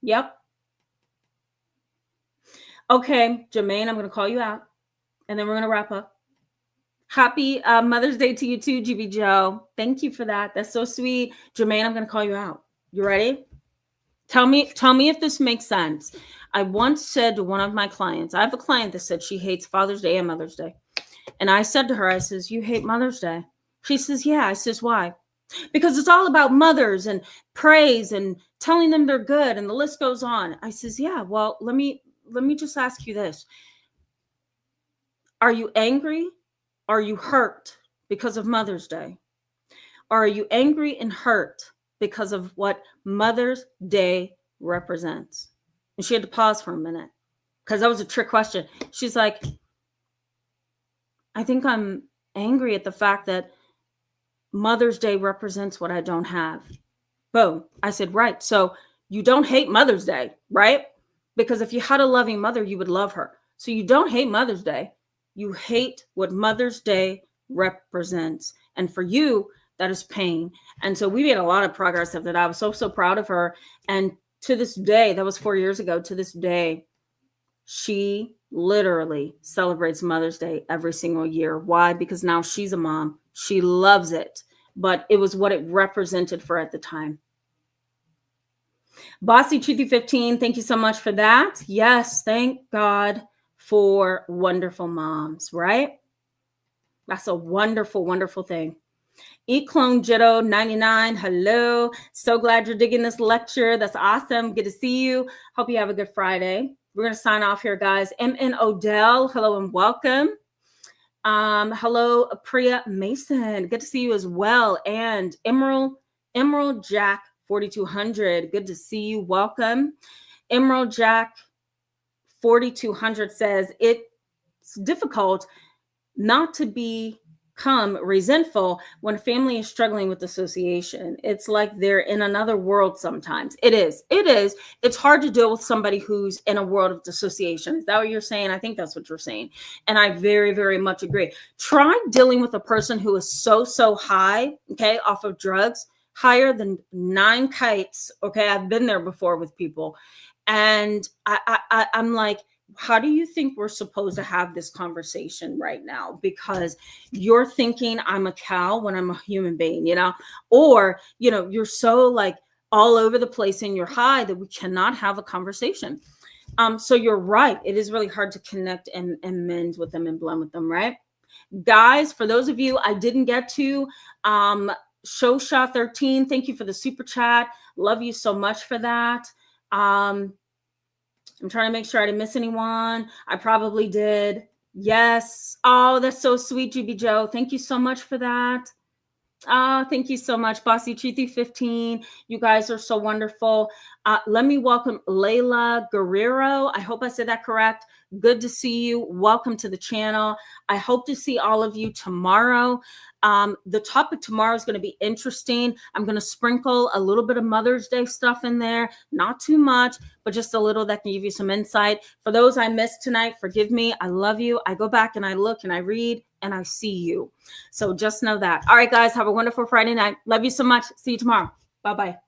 Yep. Okay, Jermaine, I'm going to call you out. And then we're going to wrap up. Happy Mother's Day to you too, GB Joe. Thank you for that. That's so sweet. Jermaine, I'm going to call you out. You ready? Tell me if this makes sense. I once said to one of my clients, I have a client that said she hates Father's Day and Mother's Day. And I said to her, I says, you hate Mother's Day? She says, yeah. I says, why? Because it's all about mothers and praise and telling them they're good. And the list goes on. I says, yeah, well, let me just ask you this. Are you angry? Are you hurt because of Mother's Day? Or are you angry and hurt because of what Mother's Day represents? And she had to pause for a minute because that was a trick question. She's like, I think I'm angry at the fact that Mother's Day represents what I don't have. Boom. I said, right. So you don't hate Mother's Day, right? Because if you had a loving mother, you would love her. So you don't hate Mother's Day. You hate what Mother's Day represents. And for you, that is pain. And so we made a lot of progress of that. I was so proud of her. And to this day, that was 4 years ago, to this day, she literally celebrates Mother's Day every single year. Why? Because now she's a mom. She loves it. But it was what it represented for at the time. Bossy Truthy 15, thank you so much for that. Yes, thank God for wonderful moms, right? That's a wonderful, wonderful thing. Clone Jitto 99, hello. So glad you're digging this lecture. That's awesome. Good to see you. Hope you have a good Friday. We're going to sign off here, guys. MN Odell, hello and welcome. Hello, Priya Mason. Good to see you as well. And Emerald Jack 4200. Good to see you. Welcome. Emerald Jack 4200 says it's difficult not to become resentful when family is struggling with dissociation. It's like they're in another world sometimes. It is. It's hard to deal with somebody who's in a world of dissociation. Is that what you're saying? I think that's what you're saying. And I very, very much agree. Try dealing with a person who is so high, okay, off of drugs, higher than 9 kites. Okay, I've been there before with people. And I'm like, how do you think we're supposed to have this conversation right now? Because you're thinking I'm a cow when I'm a human being, or, you're so like all over the place in your high that we cannot have a conversation. So you're right. It is really hard to connect and mend with them and blend with them, right? Guys, for those of you I didn't get to, Shosha 13, thank you for the super chat. Love you so much for that. I'm trying to make sure I didn't miss anyone. I probably did. Yes. Oh, that's so sweet, GB Joe. Thank you so much for that. Thank you so much, Bossy Chithi 15. You guys are so wonderful. Let me welcome Layla Guerrero. I hope I said that correct. Good to see you. Welcome to the channel. I hope to see all of you tomorrow. The topic tomorrow is going to be interesting. I'm going to sprinkle a little bit of Mother's Day stuff in there. Not too much, but just a little that can give you some insight. For those I missed tonight, forgive me. I love you. I go back and I look and I read and I see you. So just know that. All right, guys, have a wonderful Friday night. Love you so much. See you tomorrow. Bye-bye.